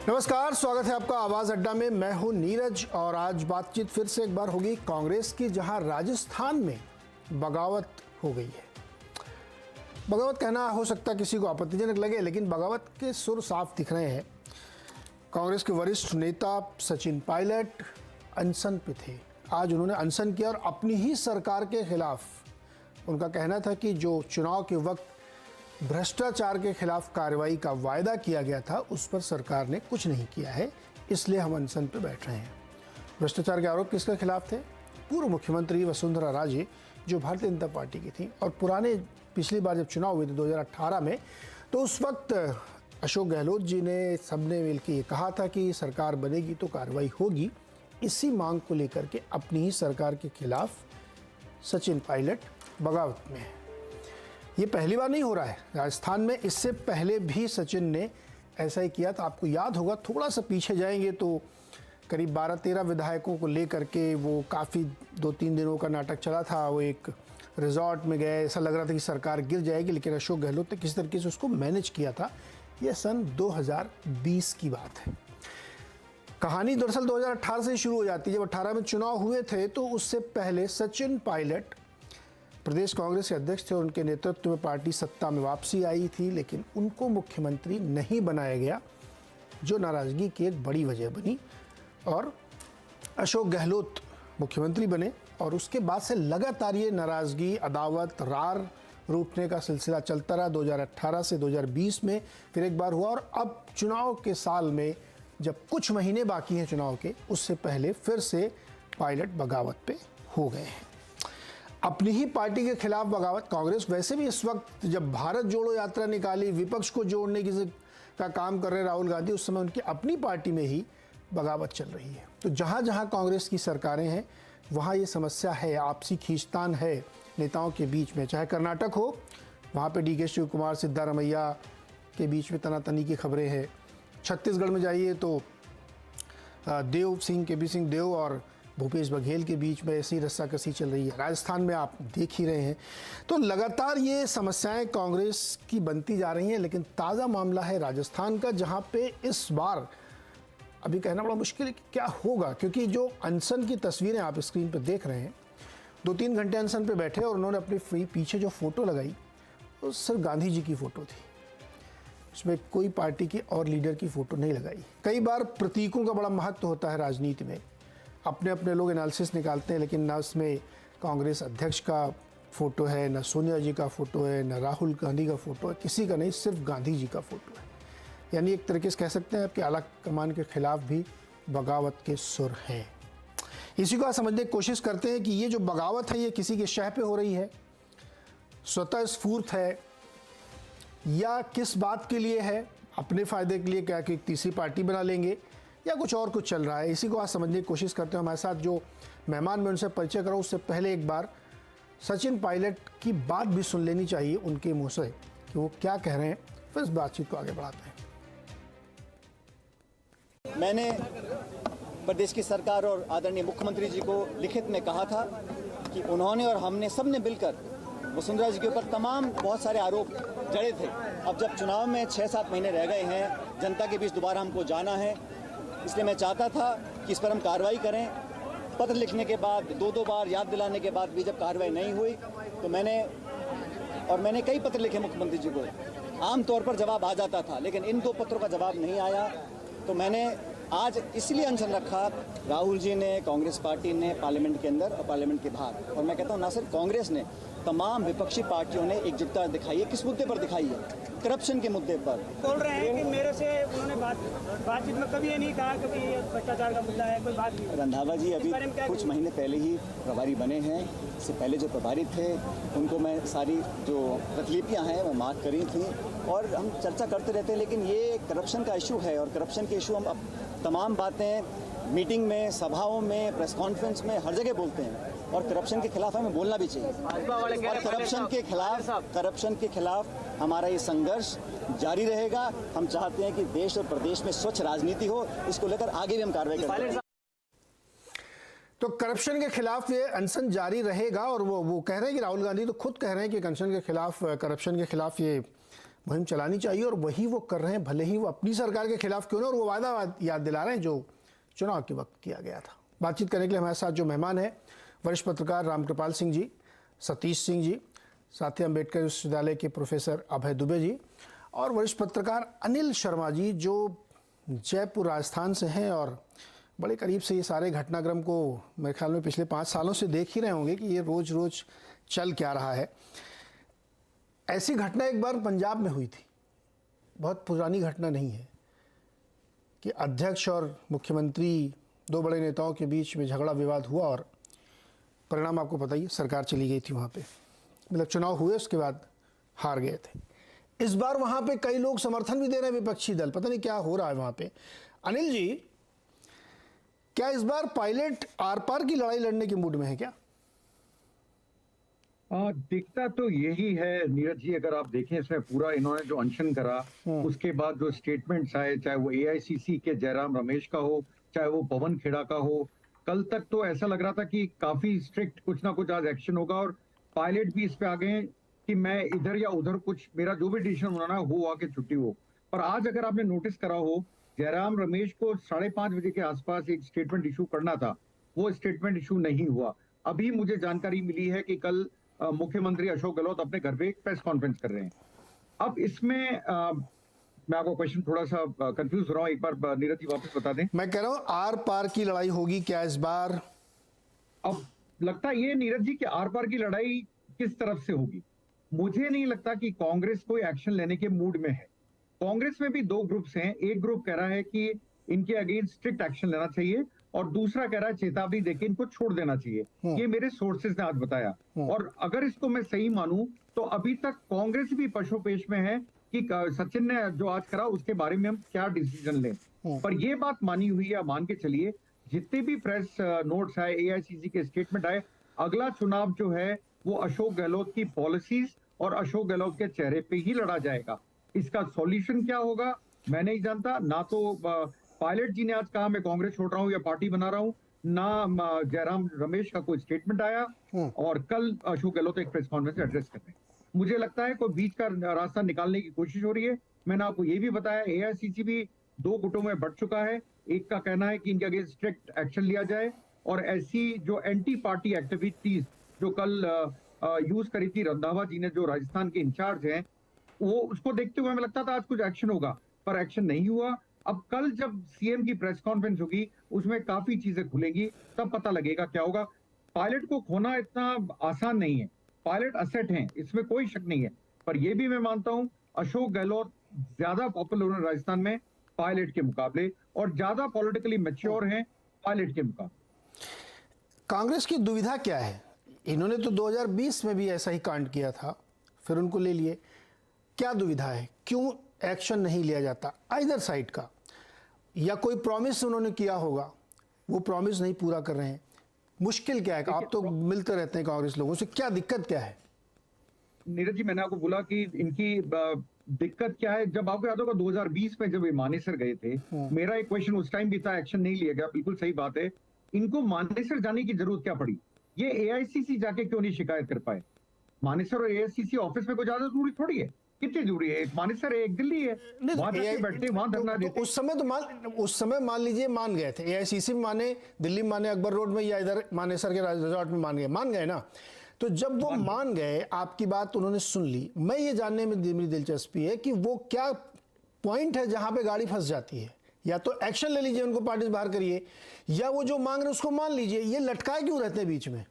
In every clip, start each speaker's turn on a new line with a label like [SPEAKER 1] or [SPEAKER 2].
[SPEAKER 1] नमस्कार, स्वागत है आपका आवाज अड्डा में। मैं हूं नीरज और आज बातचीत फिर से एक बार होगी कांग्रेस की, जहां राजस्थान में बगावत हो गई है। बगावत कहना हो सकता किसी को आपत्तिजनक लगे, लेकिन बगावत के सुर साफ दिख रहे हैं। कांग्रेस के वरिष्ठ नेता सचिन पायलट अनशन पे थे। आज उन्होंने अनशन किया और अपनी ही सरकार के खिलाफ उनका कहना था कि जो चुनाव के वक्त भ्रष्टाचार के खिलाफ कार्रवाई का वायदा किया गया था, उस पर सरकार ने कुछ नहीं किया है, इसलिए हम अनशन पे बैठ रहे हैं। भ्रष्टाचार के आरोप किसके खिलाफ थे? पूर्व मुख्यमंत्री वसुंधरा राजे, जो भारतीय जनता पार्टी की थी। और पुराने पिछली बार जब चुनाव हुए थे 2018 में, तो उस वक्त अशोक गहलोत जी ने सबने मिलकर ये कहा था कि सरकार बनेगी तो कार्रवाई होगी। इसी मांग को लेकर के अपनी ही सरकार के खिलाफ सचिन पायलट बगावत में है। ये पहली बार नहीं हो रहा है राजस्थान में, इससे पहले भी सचिन ने ऐसा ही किया था। आपको याद होगा, थोड़ा सा पीछे जाएंगे तो करीब 12-13 विधायकों को लेकर के वो काफ़ी 2-3 दिनों का नाटक चला था। वो एक रिजॉर्ट में गए, ऐसा लग रहा था कि सरकार गिर जाएगी, लेकिन अशोक गहलोत ने किसी तरीके से उसको मैनेज किया था। ये सन 2020 की बात है। कहानी दरअसल 2018 से शुरू हो जाती है। जब 18 में चुनाव हुए थे तो उससे पहले सचिन पायलट प्रदेश कांग्रेस के अध्यक्ष थे और उनके नेतृत्व में पार्टी सत्ता में वापसी आई थी, लेकिन उनको मुख्यमंत्री नहीं बनाया गया, जो नाराजगी की एक बड़ी वजह बनी। और अशोक गहलोत मुख्यमंत्री बने और उसके बाद से लगातार ये नाराजगी, अदावत, रार रूठने का सिलसिला चलता रहा। 2018 से 2020 में फिर एक बार हुआ और अब चुनाव के साल में जब कुछ महीने बाकी हैं चुनाव के, उससे पहले फिर से पायलट बगावत पे हो गए हैं। अपनी ही पार्टी के खिलाफ बगावत। कांग्रेस वैसे भी इस वक्त जब भारत जोड़ो यात्रा निकाली, विपक्ष को जोड़ने का काम कर रहे राहुल गांधी, उस समय उनकी अपनी पार्टी में ही बगावत चल रही है। तो जहां जहां कांग्रेस की सरकारें हैं, वहां ये समस्या है, आपसी खींचतान है नेताओं के बीच में। चाहे कर्नाटक हो, वहां पे DK शिव कुमार, सिद्धारमैया के बीच में तनातनी की खबरें हैं। छत्तीसगढ़ में जाइए तो देव सिंह, KP सिंह देव और भूपेश बघेल के बीच में ऐसी रस्साकसी चल रही है। राजस्थान में आप देख ही रहे हैं। तो लगातार ये समस्याएं कांग्रेस की बनती जा रही हैं, लेकिन ताज़ा मामला है राजस्थान का, जहां पे इस बार अभी कहना बड़ा मुश्किल है कि क्या होगा, क्योंकि जो अनशन की तस्वीरें आप स्क्रीन पर देख रहे हैं, 2-3 घंटे अनशन पे बैठे और उन्होंने अपने पीछे जो फ़ोटो लगाई वो सिर्फ गांधी जी की फ़ोटो थी। उसमें कोई पार्टी की और लीडर की फ़ोटो नहीं लगाई। कई बार प्रतीकों का बड़ा महत्व होता है राजनीति में। अपने अपने लोग एनालिसिस निकालते हैं, लेकिन ना उसमें कांग्रेस अध्यक्ष का फ़ोटो है, ना सोनिया जी का फ़ोटो है, ना राहुल गांधी का फ़ोटो है, किसी का नहीं, सिर्फ गांधी जी का फ़ोटो है। यानी एक तरीके से कह सकते हैं कि आला कमान के खिलाफ भी बगावत के सुर हैं। इसी को समझने की कोशिश करते हैं कि ये जो बगावत है, ये किसी के शह पे हो रही है, स्वतः स्फूर्त है, या किस बात के लिए है? अपने फ़ायदे के लिए, क्या कि तीसरी पार्टी बना लेंगे, या कुछ और कुछ चल रहा है? इसी को आज समझने की कोशिश करते हैं। हमारे साथ जो मेहमान मैं उनसे परिचय कराऊँ, उससे पहले एक बार सचिन पायलट की बात भी सुन लेनी चाहिए उनके मुंह से कि वो क्या कह रहे हैं, फिर इस बातचीत को आगे बढ़ाते हैं।
[SPEAKER 2] मैंने प्रदेश की सरकार और आदरणीय मुख्यमंत्री जी को लिखित में कहा था कि उन्होंने और हमने सबने मिलकर वसुंधरा जी के ऊपर तमाम बहुत सारे आरोप जड़े थे। अब जब चुनाव में 6-7 महीने रह गए हैं, जनता के बीच दोबारा हमको जाना है, इसलिए मैं चाहता था कि इस पर हम कार्रवाई करें। पत्र लिखने के बाद, 2-2 बार याद दिलाने के बाद भी जब कार्रवाई नहीं हुई तो मैंने कई पत्र लिखे मुख्यमंत्री जी को। आमतौर पर जवाब आ जाता था, लेकिन इन 2 पत्रों का जवाब नहीं आया। तो मैंने आज इसलिए अनशन रखा, राहुल जी ने, कांग्रेस पार्टी ने, पार्लियामेंट के अंदर और पार्लियामेंट के बाहर, और मैं कहता हूँ ना सिर्फ कांग्रेस ने, तमाम विपक्षी पार्टियों ने एकजुटता दिखाई है। किस मुद्दे पर दिखाई है? करप्शन के मुद्दे पर।
[SPEAKER 3] बोल रहे हैं कि मेरे से उन्होंने बातचीत में कभी ये नहीं कहा कि ये भ्रष्टाचार का मुद्दा है, कोई बात नहीं।
[SPEAKER 2] रंधावा जी अभी कुछ महीने पहले ही प्रभारी बने हैं। इससे पहले जो प्रभारी थे उनको मैं सारी जो प्रतिलिपियां हैं मैं मार्क करी थी और हम चर्चा करते रहते हैं। लेकिन ये करप्शन का इशू है और करप्शन के इशू हम अब तमाम बातें मीटिंग में, सभाओं में, प्रेस कॉन्फ्रेंस में, हर जगह बोलते हैं और करप्शन के खिलाफ हमें बोलना भी चाहिए। और करप्शन के खिलाफ हमारा ये संघर्ष जारी रहेगा। हम चाहते हैं कि देश और प्रदेश में स्वच्छ राजनीति हो, इसको लेकर आगे भी हम कार्रवाई करेंगे।
[SPEAKER 1] तो करप्शन के खिलाफ ये अनशन जारी रहेगा और वो कह रहे हैं कि राहुल गांधी तो खुद कह रहे हैं कि करप्शन के खिलाफ ये मुहिम चलानी चाहिए और वही वो कर रहे हैं, भले ही वो अपनी सरकार के खिलाफ क्यों ना, और वो वादा याद दिला रहे हैं जो चुनाव के वक्त किया गया था। बातचीत करने के लिए हमारे साथ जो मेहमान हैं, वरिष्ठ पत्रकार रामकृपाल सिंह जी, सतीश सिंह जी, साथ ही अम्बेडकर विश्वविद्यालय के प्रोफेसर अभय दुबे जी और वरिष्ठ पत्रकार अनिल शर्मा जी, जो जयपुर राजस्थान से हैं और बड़े करीब से ये सारे घटनाक्रम को मेरे ख्याल में पिछले 5 सालों से देख ही रहे होंगे कि ये रोज रोज चल क्या रहा है। ऐसी घटना एक बार पंजाब में हुई थी, बहुत पुरानी घटना नहीं है, कि अध्यक्ष और मुख्यमंत्री, 2 बड़े नेताओं के बीच में झगड़ा विवाद हुआ और परिणाम आपको पता ही, सरकार चली गई थी वहाँ पे, मतलब चुनाव हुए उसके बाद हार गए थे। इस बार वहाँ पे कई लोग समर्थन भी दे रहे हैं, विपक्षी दल, पता नहीं क्या हो रहा है वहाँ पे। अनिल जी, क्या इस बार पायलट आर पार की लड़ाई लड़ने के मूड में है क्या?
[SPEAKER 4] दिखता तो यही है नीरज जी। अगर आप देखें इसमें पूरा इन्होंने जो अनशन करा, उसके बाद जो स्टेटमेंट्स आए, चाहे वो एआईसीसी के जयराम रमेश का हो, चाहे वो पवन खेड़ा का हो, कल तक तो ऐसा लग रहा था कि काफी स्ट्रिक्ट कुछ ना कुछ आज एक्शन होगा और पायलट भी इस पे आ गए कि मैं इधर या उधर कुछ, मेरा जो भी डिसीजन होना ना हो आके छुट्टी हो। पर आज अगर आपने नोटिस करा हो, जयराम रमेश को 5:30 बजे के आसपास एक स्टेटमेंट इशू करना था, वो स्टेटमेंट इशू नहीं हुआ। अभी मुझे जानकारी मिली है कि कल मुख्यमंत्री अशोक गहलोत अपने घर पे एक प्रेस कॉन्फ्रेंस कर रहे हैं। अब इसमें मैं आपको क्वेश्चन थोड़ा सा कंफ्यूज हो रहा हूँ, एक बार नीरज जी वापस बता दें।
[SPEAKER 1] मैं कह रहा हूँ आर पार की लड़ाई होगी क्या इस बार?
[SPEAKER 4] अब लगता ये नीरज जी कि आर पार की लड़ाई किस तरफ से होगी। मुझे नहीं लगता कि कांग्रेस कोई एक्शन लेने के मूड में है। कांग्रेस में भी 2 ग्रुप्स हैं, एक ग्रुप कह रहा है कि इनके अगेंस्ट स्ट्रिक्ट एक्शन लेना चाहिए और दूसरा कह रहा है चेतावनी देके इनको छोड़ देना चाहिए। ये मेरे सोर्सेज ने आज बताया और अगर इसको मैं सही मानूं तो अभी तक कांग्रेस भी पशुपेश में है कि सचिन ने जो आज करा उसके बारे में हम क्या डिसीजन लें। पर ये बात मानी हुई है, मान के चलिए जितने भी प्रेस नोट्स आए, एआईसीसी के स्टेटमेंट आए, अगला चुनाव जो है वो अशोक गहलोत की पॉलिसीज और अशोक गहलोत के चेहरे पे ही लड़ा जाएगा। इसका सॉल्यूशन क्या होगा मैं नहीं जानता। ना तो पायलट जी ने आज कहा मैं कांग्रेस छोड़ रहा हूं या पार्टी बना रहा हूं, ना जयराम रमेश का कोई स्टेटमेंट आया और कल अशोक गहलोत एक प्रेस कॉन्फ्रेंस एड्रेस कर रहे हैं। मुझे लगता है कोई बीच का रास्ता निकालने की कोशिश हो रही है। मैंने आपको ये भी बताया एआईसीसी भी 2 गुटों में बढ़ चुका है। एक का कहना है कि इनके अगेंस्ट स्ट्रिक्ट एक्शन लिया जाए और ऐसी जो एंटी पार्टी एक्टिविटीज जो कल यूज करी थी रंधावा जी ने, जो राजस्थान के इंचार्ज हैं, वो उसको देखते हुए हमें लगता था आज कुछ एक्शन होगा, पर एक्शन नहीं हुआ। अब कल जब सीएम की प्रेस कॉन्फ्रेंस होगी उसमें काफी चीजें खुलेंगी, तब पता लगेगा क्या होगा। पायलट को खोना इतना आसान नहीं है, पायलट असेट हैं, इसमें कोई शक नहीं है। पर यह भी मैं मानता हूं अशोक गहलोत ज्यादा पॉपुलर है राजस्थान में पायलट के मुकाबले और ज्यादा पॉलिटिकली मैच्योर हैं पायलट के मुकाबले।
[SPEAKER 1] कांग्रेस की दुविधा क्या है? इन्होंने तो 2020 में भी ऐसा ही कांड किया था, फिर उनको ले लिए। क्या दुविधा है, क्यों एक्शन नहीं लिया जाता आइदर साइड का? या कोई प्रॉमिस उन्होंने किया होगा, वो प्रॉमिस नहीं पूरा कर रहे हैं? मुश्किल क्या है? आप तो मिलते रहते हैं कांग्रेस लोगों से, क्या दिक्कत क्या है?
[SPEAKER 4] नीरज जी, मैंने आपको बोला कि इनकी दिक्कत क्या है। जब आपको याद होगा 2020 में जब ये मानेसर गए थे, मेरा एक क्वेश्चन उस टाइम भी था, एक्शन नहीं लिया गया, बिल्कुल सही बात है। इनको मानेसर जाने की जरूरत क्या पड़ी? ये एआईसीसी जाके क्यों नहीं शिकायत कर पाए? मानेसर और एआईसीसी ऑफिस में कोई ज्यादा दूरी थोड़ी है, कितनी दूरी है? एक मानेसर है, एक दिल्ली है, वहां जाके बैठते वहां धरना देते।
[SPEAKER 1] उस समय मान लीजिए मान गए थे, एआईसीसी में माने, दिल्ली में माने, अकबर रोड में या इधर मानेसर के रिजॉर्ट में मान गए ना। तो जब वो मान गए, आपकी बात उन्होंने सुन ली, मैं ये जानने में मेरी दिलचस्पी है कि वो क्या पॉइंट है जहां पे गाड़ी फंस जाती है। या तो एक्शन ले लीजिए, उनको पार्टी से बाहर करिए, या वो जो मांग रहे उसको मान लीजिए। ये लटकाए क्यों रहते हैं बीच में?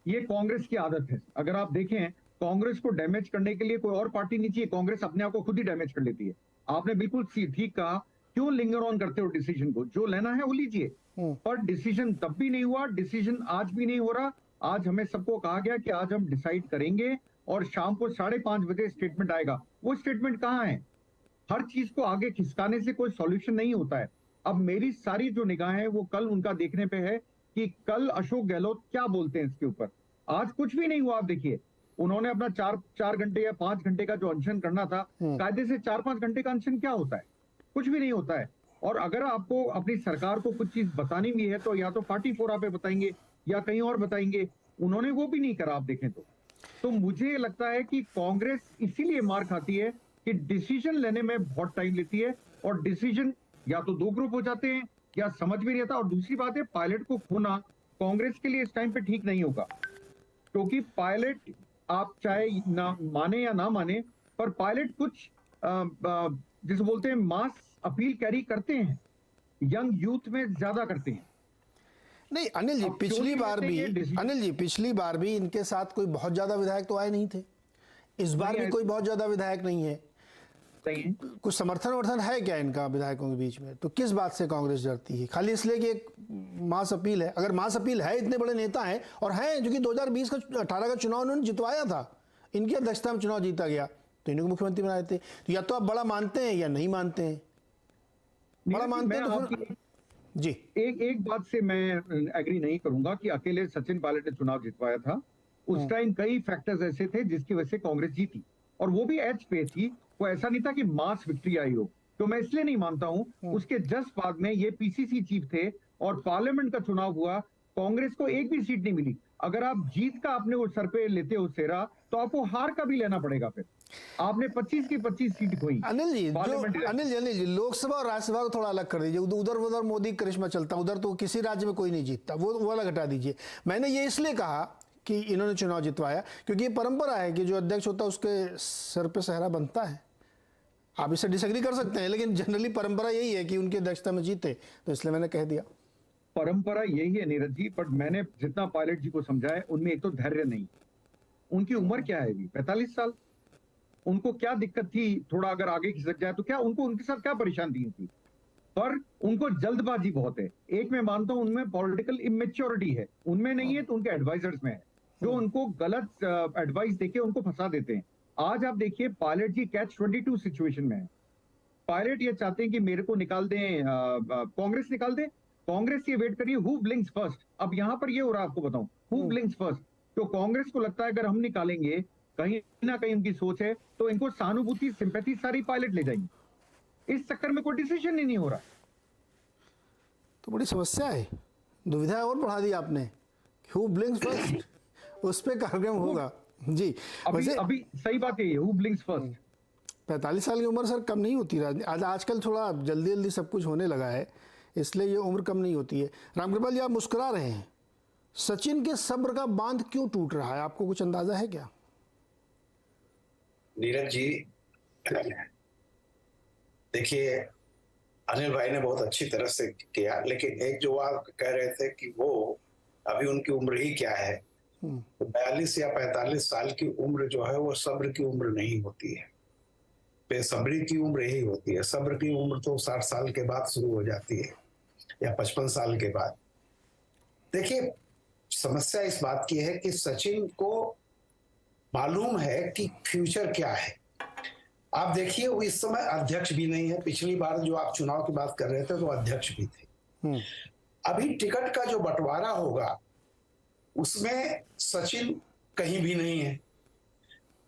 [SPEAKER 4] ये कांग्रेस की आदत है। अगर आप देखें, कांग्रेस को डैमेज करने के लिए कोई और पार्टी नहीं चाहिए, कांग्रेस अपने आप को खुद ही डैमेज कर लेती है। आपने बिल्कुल ठीक कहा, क्यों लिंगर ऑन करते हो डिसीजन को? जो लेना है वो लीजिए। पर डिसीजन तब भी नहीं हुआ, डिसीजन आज भी नहीं हो रहा। आज हमें सबको कहा गया कि आज हम डिसाइड करेंगे और शाम को 5:30 बजे स्टेटमेंट आएगा। वो स्टेटमेंट कहाँ है? हर चीज को आगे खिसकाने से कोई सॉल्यूशन नहीं होता है। अब मेरी सारी जो निगाहें हैं वो कल उनका देखने पे है कि कल अशोक गहलोत क्या बोलते हैं इसके ऊपर। आज कुछ भी नहीं हुआ। आप देखिए, उन्होंने अपना 4 घंटे या 5 घंटे का जो अनशन करना था, कायदे से 4-5 घंटे का अनशन क्या होता है? कुछ भी नहीं होता है। और अगर आपको अपनी सरकार को कुछ चीज बतानी भी है तो या तो पार्टी फोरा पे बताएंगे या कहीं और बताएंगे। उन्होंने वो भी नहीं करा। आप देखें तो मुझे लगता है कि कांग्रेस इसीलिए मार खाती है कि डिसीजन लेने में बहुत टाइम लेती है, और डिसीजन या तो दो ग्रुप हो जाते हैं या समझ में नहीं आता। और दूसरी बात है, पायलट को खोना कांग्रेस के लिए इस टाइम पे ठीक नहीं होगा, क्योंकि पायलट आप चाहे ना माने या ना माने, पर पायलट कुछ जिसे बोलते हैं मास अपील कैरी करते हैं, यंग यूथ में ज्यादा करते हैं।
[SPEAKER 1] नहीं अनिल जी,
[SPEAKER 4] अब क्यों नहीं लेते ये
[SPEAKER 1] अनिल जी पिछली बार भी इनके साथ कोई बहुत ज्यादा विधायक तो आए नहीं थे, इस बार भी कोई बहुत ज्यादा विधायक नहीं है।
[SPEAKER 4] सही है।
[SPEAKER 1] कुछ समर्थन है क्या इनका विधायकों के बीच में? तो किस बात से कांग्रेस डरती है? खाली इसलिए कि एक मास अपील है? अगर मास अपील है, इतने बड़े नेता हैं और हैं जो कि 2020 का 18 का चुनाव उन्होंने जितवाया था, इनकी अध्यक्षता में चुनाव जीता गया, तो इन्हीं को मुख्यमंत्री बनाए थे। तो या तो आप बड़ा मानते हैं या नहीं मानते हैं। बड़ा मानते हैं तो फिर जी
[SPEAKER 4] एक बात से मैं एग्री नहीं करूंगा कि अकेले सचिन पायलट ने चुनाव जितवाया था। उस टाइम कई फैक्टर्स ऐसे थे जिसकी वजह से कांग्रेस जीती, और वो भी एज पे थी। वो ऐसा नहीं था कि मास विक्ट्री आई हो। तो मैं इसलिए नहीं मानता हूं। उसके जस्ट बाद में ये पीसीसी चीफ थे और पार्लियामेंट का चुनाव हुआ, कांग्रेस को एक भी सीट नहीं मिली। अगर आप जीत का अपने वो सर पे लेते हो सेरा, तो आपको हार का भी लेना पड़ेगा। फिर आपने 25 की 25 सीट खोई।
[SPEAKER 1] अनिल जी लोकसभा और राज्यसभा को थोड़ा अलग कर दीजिए। उधर मोदी करिश्मा चलता, उधर तो किसी राज्य में कोई नहीं जीतता, वो अलग हटा दीजिए। मैंने ये इसलिए कहा कि इन्होंने चुनाव जितवाया क्योंकि ये परंपरा है कि जो अध्यक्ष होता है उसके सर पे सहरा बनता है। आप इससे डिसएग्री कर सकते हैं, लेकिन जनरली परंपरा यही है कि उनकी अध्यक्षता में जीते, तो इसलिए मैंने कह दिया।
[SPEAKER 4] परंपरा यही है नीरज जी, बट मैंने जितना पायलट जी को समझा है, उनमें एक तो धैर्य नहीं। उनकी उम्र क्या है अभी? 45 साल। उनको क्या दिक्कत थी थोड़ा अगर आगे खिसक जाए तो? क्या उनको उनके साथ क्या परेशानी थी? पर उनको जल्दबाजी बहुत है। एक मैं मानता हूं उनमें पॉलिटिकल इमेच्योरिटी है, उनमें नहीं है तो उनके एडवाइजर्स में है, जो उनको गलत एडवाइस देके उनको फंसा देते हैं। आज आप देखिए पायलट जी कैच 22 सिचुएशन में है। पायलट ये चाहते हैं कि मेरे को निकाल दें, कांग्रेस निकाल दे। कांग्रेस ये वेट करिए हु ब्लिंक्स फर्स्ट। अब यहां पर ये हो रहा है, आपको बताऊं, हु ब्लिंक्स फर्स्ट। तो कांग्रेस को लगता है अगर हम निकालेंगे, कहीं ना कहीं उनकी सोच है, तो इनको सहानुभूति सिंपैथी सारी पायलट ले जाएंगे। इस चक्कर में कोई डिसीजन ही नहीं हो रहा।
[SPEAKER 1] तो बड़ी समस्या है, दुविधा और बढ़ा दी आपने। हु ब्लिंक्स फर्स्ट, उस पे कार्यक्रम होगा जी।
[SPEAKER 4] अभी सही बात है, हु ब्लिंक्स फर्स्ट।
[SPEAKER 1] 45 साल की उम्र सर कम नहीं होती। आजकल थोड़ा जल्दी सब कुछ होने लगा है, इसलिए ये उम्र कम नहीं होती है। रामकृपाल जी, आप मुस्कुरा रहे हैं, सचिन के सब्र का बांध क्यों टूट रहा है? आपको कुछ अंदाजा है क्या?
[SPEAKER 5] नीरज जी, देखिए अनिल भाई ने बहुत अच्छी तरह से किया, लेकिन एक जो आप कह रहे थे कि वो अभी उनकी उम्र ही क्या है, तो 42 या 45 साल की उम्र जो है वो सब्र की उम्र नहीं होती है, बेसब्री की उम्र ही होती है। सब्र की उम्र तो 60 साल के बाद शुरू हो जाती है या 55 साल के बाद। देखिए समस्या इस बात की है कि सचिन को मालूम है कि फ्यूचर क्या है। आप देखिए वो इस समय अध्यक्ष भी नहीं है। पिछली बार जो आप चुनाव की बात कर रहे थे तो अध्यक्ष भी थे। अभी टिकट का जो बंटवारा होगा उसमें सचिन कहीं भी नहीं है।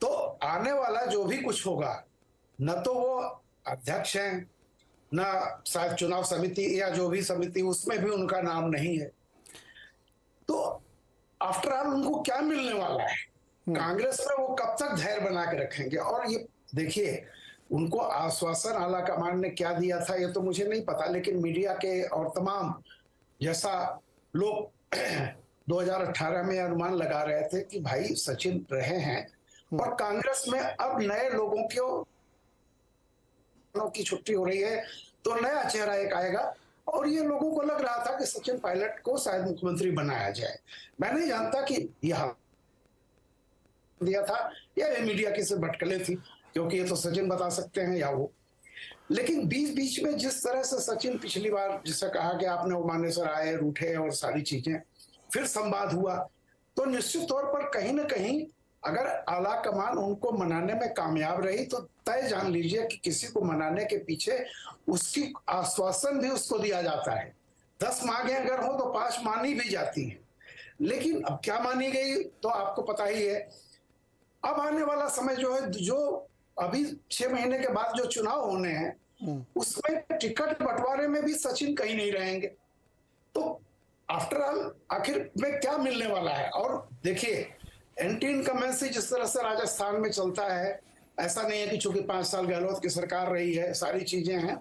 [SPEAKER 5] तो आने वाला जो भी कुछ होगा, न तो वो अध्यक्ष हैं, न शायद चुनाव समिति या जो भी समिति उसमें भी उनका नाम नहीं है। तो आफ्टर ऑल उनको क्या मिलने वाला है? कांग्रेस में वो कब तक धैर्य बना के रखेंगे? और ये देखिए उनको आश्वासन आला कमान ने क्या दिया था ये तो मुझे नहीं पता, लेकिन मीडिया के और तमाम जैसा लोग 2018 में अनुमान लगा रहे थे कि भाई सचिन रहे हैं और कांग्रेस में अब नए लोगों की छुट्टी हो रही है तो नया चेहरा एक आएगा, और ये लोगों को लग रहा था कि सचिन पायलट को शायद मुख्यमंत्री बनाया जाए। मैं नहीं जानता कि यह दिया था या ये मीडिया की सिर्फ भटकले थी, क्योंकि ये तो सचिन बता सकते हैं या वो। लेकिन बीच में जिस तरह से सचिन पिछली बार जिसे कहा कि आपने मानेसर आए, रूठे और सारी चीजें, फिर संवाद हुआ, तो निश्चित तौर पर कहीं ना कहीं अगर आला कमान उनको मनाने में कामयाब रही तो तय जान लीजिए कि किसी को मनाने के पीछे उसकी आश्वासन भी उसको दिया जाता है। 10 मांगे अगर हो तो 5 मानी भी जाती हैं, लेकिन अब क्या मानी गई तो आपको पता ही है। अब आने वाला समय जो है, जो अभी 6 महीने के बाद जो चुनाव होने हैं उसमें टिकट बंटवारे में भी सचिन कहीं नहीं रहेंगे। तो आफ्टर ऑल आखिर में क्या मिलने वाला है? और देखिए एंटी इनकमेंसी जिस तरह से राजस्थान में चलता है, ऐसा नहीं है कि चूंकि 5 साल गहलोत की सरकार रही है सारी चीजें हैं।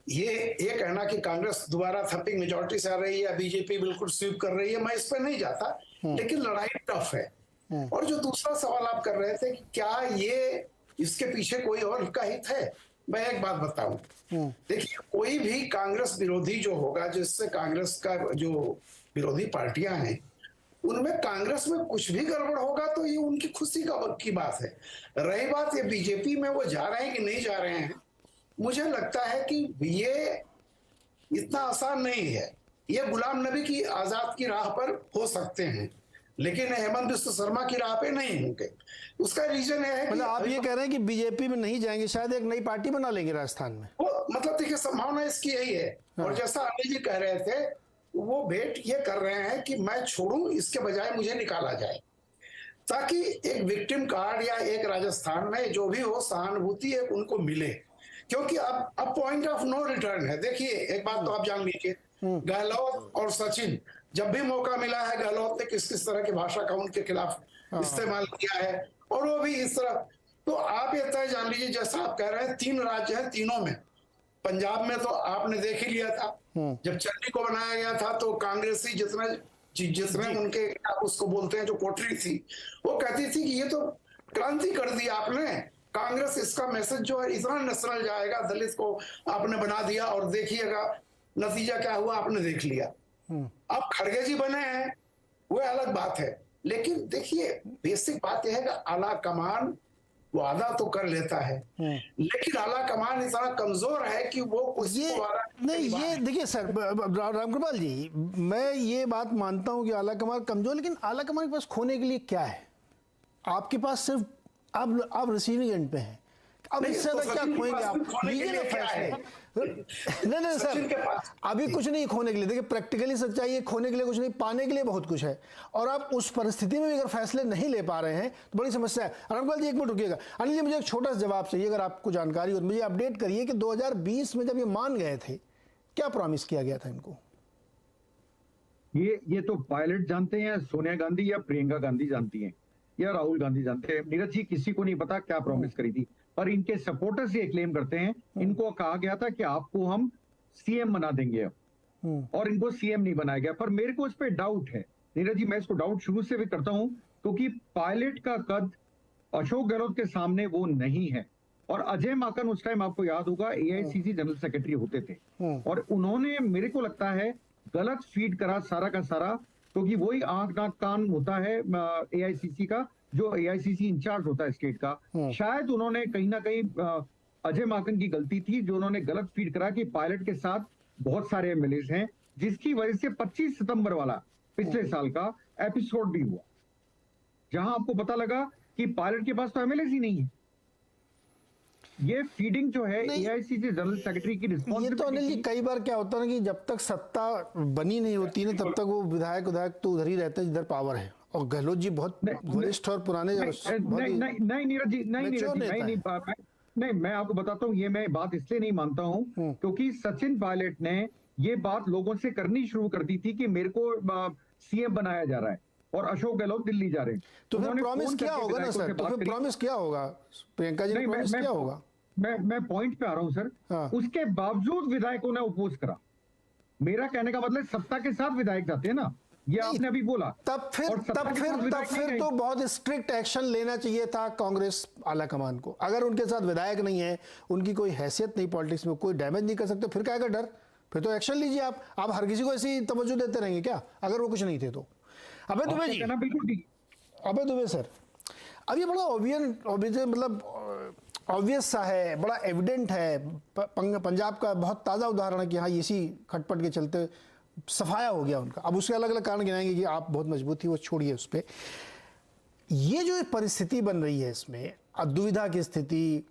[SPEAKER 5] ये कहना कि कांग्रेस दोबारा थम्पिंग मेजोरिटी से आ रही है या बीजेपी बिल्कुल स्वीप कर रही है, मैं इस पर नहीं जाता, लेकिन लड़ाई टफ है। और जो दूसरा सवाल आप कर रहे थे कि क्या ये इसके पीछे कोई और का हित है, मैं एक बात बताऊं। देखिए, कोई भी कांग्रेस विरोधी जो होगा, जिससे कांग्रेस का जो विरोधी पार्टियां हैं उनमें कांग्रेस में कुछ भी गड़बड़ होगा तो ये उनकी खुशी की बात है। रही बात ये बीजेपी में वो जा रहे हैं कि नहीं जा रहे हैं, मुझे लगता है कि ये इतना आसान नहीं है। ये गुलाम नबी की आजाद की राह पर हो सकते हैं, लेकिन हेमंत बिस्व शर्मा की राह पे नहीं होंगे। उसका रीजन है कि
[SPEAKER 1] मतलब आप ये कह रहे हैं कि बीजेपी में नहीं जाएंगे, शायद एक नई पार्टी बना लेंगे राजस्थान में।
[SPEAKER 5] वो मतलब देखिए, संभावना इसकी यही है। और जैसा अनिल जी कह रहे थे, वो वेट ये कर रहे हैं कि मैं छोड़ूं, इसके बजाय मुझे निकाला जाए, ताकि एक विक्टिम कार्ड या एक राजस्थान में जो भी हो सहानुभूति एक उनको मिले, क्योंकि अब पॉइंट ऑफ नो रिटर्न है। देखिए, एक बात तो आप जान लीजिए, गहलोत और सचिन जब भी मौका मिला है, गहलोत ने किस किस तरह की भाषा का उनके खिलाफ इस्तेमाल किया है, और वो भी इस तरह। तो आप ये तय जान लीजिए, जैसा आप कह रहे हैं 3 राज्य हैं, तीनों में, पंजाब में तो आपने देख ही लिया था, जब चन्नी को बनाया गया था तो कांग्रेसी जितने उनके आप उसको बोलते हैं जो कोठरी थी, वो कहती थी कि ये तो क्रांति कर दी आपने, कांग्रेस इसका मैसेज जो है इतना नेशनल जाएगा, दलित को आपने बना दिया, और देखिएगा नतीजा क्या हुआ, आपने देख लिया। अब खड़गे जी बने हैं, वो अलग बात है, लेकिन देखिए बेसिक बात यह है कि आला कमान वादा तो कर लेता है, लेकिन आला कमान इतना कमजोर है कि वो
[SPEAKER 1] ये नहीं, ये देखिए सर रामकृपाल जी, मैं ये बात मानता हूं कि आला कमान कमजोर, लेकिन आला कमान के पास खोने के लिए क्या है? आपके पास सिर्फ आप रिसीविंग एंड पे हैं, अब इससे ज्यादा क्या खोएंगे आप? लीजिए ना फैसले। नहीं सर, अभी कुछ नहीं खोने के लिए। देखिए, प्रैक्टिकली सच्चाई है, खोने के लिए कुछ नहीं, पाने के लिए बहुत कुछ है, और आप उस परिस्थिति में भी अगर फैसले नहीं ले पा रहे हैं तो बड़ी समस्या है। रामकृपाल जी, एक मिनट रुकिएगा। अनिल जी, मुझे एक छोटा सा जवाब चाहिए, अगर आपको जानकारी हो, मुझे अपडेट करिए कि 2020 में जब ये मान गए थे, क्या प्रॉमिस किया गया था इनको?
[SPEAKER 4] ये तो पायलट जानते हैं, सोनिया गांधी या प्रियंका गांधी जानती हैं, या राहुल गांधी जानते हैं। नीरज जी, किसी को नहीं पता क्या प्रॉमिस करी थी, पर इनके सपोर्टर्स ये क्लेम करते हैं, इनको कहा गया था कि आपको हम सीएम बना देंगे, और इनको सीएम नहीं बनाया गया। पर मेरे को इस पे डाउट है नीरज जी, मैं इसको डाउट शुरू से भी करता हूं, क्योंकि पायलट का कद अशोक गहलोत के सामने वो नहीं है। और अजय माकन उस टाइम आपको याद होगा एआईसीसी जनरल सेक्रेटरी होते थे, और उन्होंने मेरे को लगता है गलत फीड करा सारा का सारा, क्योंकि वही आंख नाक कान होता है एआईसीसी का, जो एआईसीसी इंचार्ज होता है स्टेट का। शायद उन्होंने कहीं ना कहीं अजय माकन की गलती थी, जो उन्होंने गलत फीड करा कि पायलट के साथ बहुत सारे एमएलएज हैं, जिसकी वजह से 25 सितंबर वाला पिछले साल का एपिसोड भी हुआ, जहां आपको पता लगा कि पायलट के पास तो एमएलएज ही नहीं है। ये फीडिंग जो है एआईसीसी जनरल सेक्रेटरी की रिस्पॉन्सिबिलिटी।
[SPEAKER 1] ये तो अनिल जी, कई बार क्या होता है ना कि जब तक सत्ता बनी नहीं होती ना, तब तक वो विधायक तो उधर ही रहते हैं जिधर पावर है, और गहलोत जी बहुत वरिष्ठ और पुराने
[SPEAKER 4] नहीं नीरज जी, नहीं, मैं आपको बताता हूँ, ये मैं बात इसलिए नहीं मानता हूँ क्योंकि सचिन पायलट ने ये बात लोगों से करनी शुरू कर दी थी कि मेरे को सीएम बनाया जा रहा है, और अशोक गहलोत दिल्ली जा रहे हैं।
[SPEAKER 1] तो फिर प्रॉमिस क्या होगा ना सर? तो फिर प्रॉमिस क्या होगा? प्रियंका जी ने प्रॉमिस क्या होगा?
[SPEAKER 4] मैं पॉइंट पे आ रहा हूं सर।
[SPEAKER 1] हाँ।
[SPEAKER 4] उसके बावजूद विधायकों ने अपोज करा। मेरा कहने का मतलब सत्ता के साथ विधायक जाते हैं ना, ये आपने अभी बोला।
[SPEAKER 1] तब फिर तो बहुत स्ट्रिक्ट एक्शन लेना चाहिए था कांग्रेस आला कमान को। अगर उनके साथ विधायक नहीं है, उनकी कोई हैसियत नहीं, पॉलिटिक्स में कोई डैमेज नहीं कर सकते, फिर क्या का डर? फिर तो एक्शन लीजिए आप हर किसी को ऐसी तवज्जो देते रहेंगे क्या, अगर वो कुछ नहीं थे तो? अबे दुबे जी, अबे दुबे सर, अब ये बड़ा मतलब ऑब्वियस सा है, बड़ा एविडेंट है, पंजाब का बहुत ताज़ा उदाहरण है कि हाँ, इसी खटपट के चलते सफाया हो गया उनका। अब उसके अलग अलग कारण गिनाएंगे कि आप बहुत मजबूत थी, वो छोड़िए उस पर। ये जो परिस्थिति बन रही है, इसमें दुविधा की स्थिति,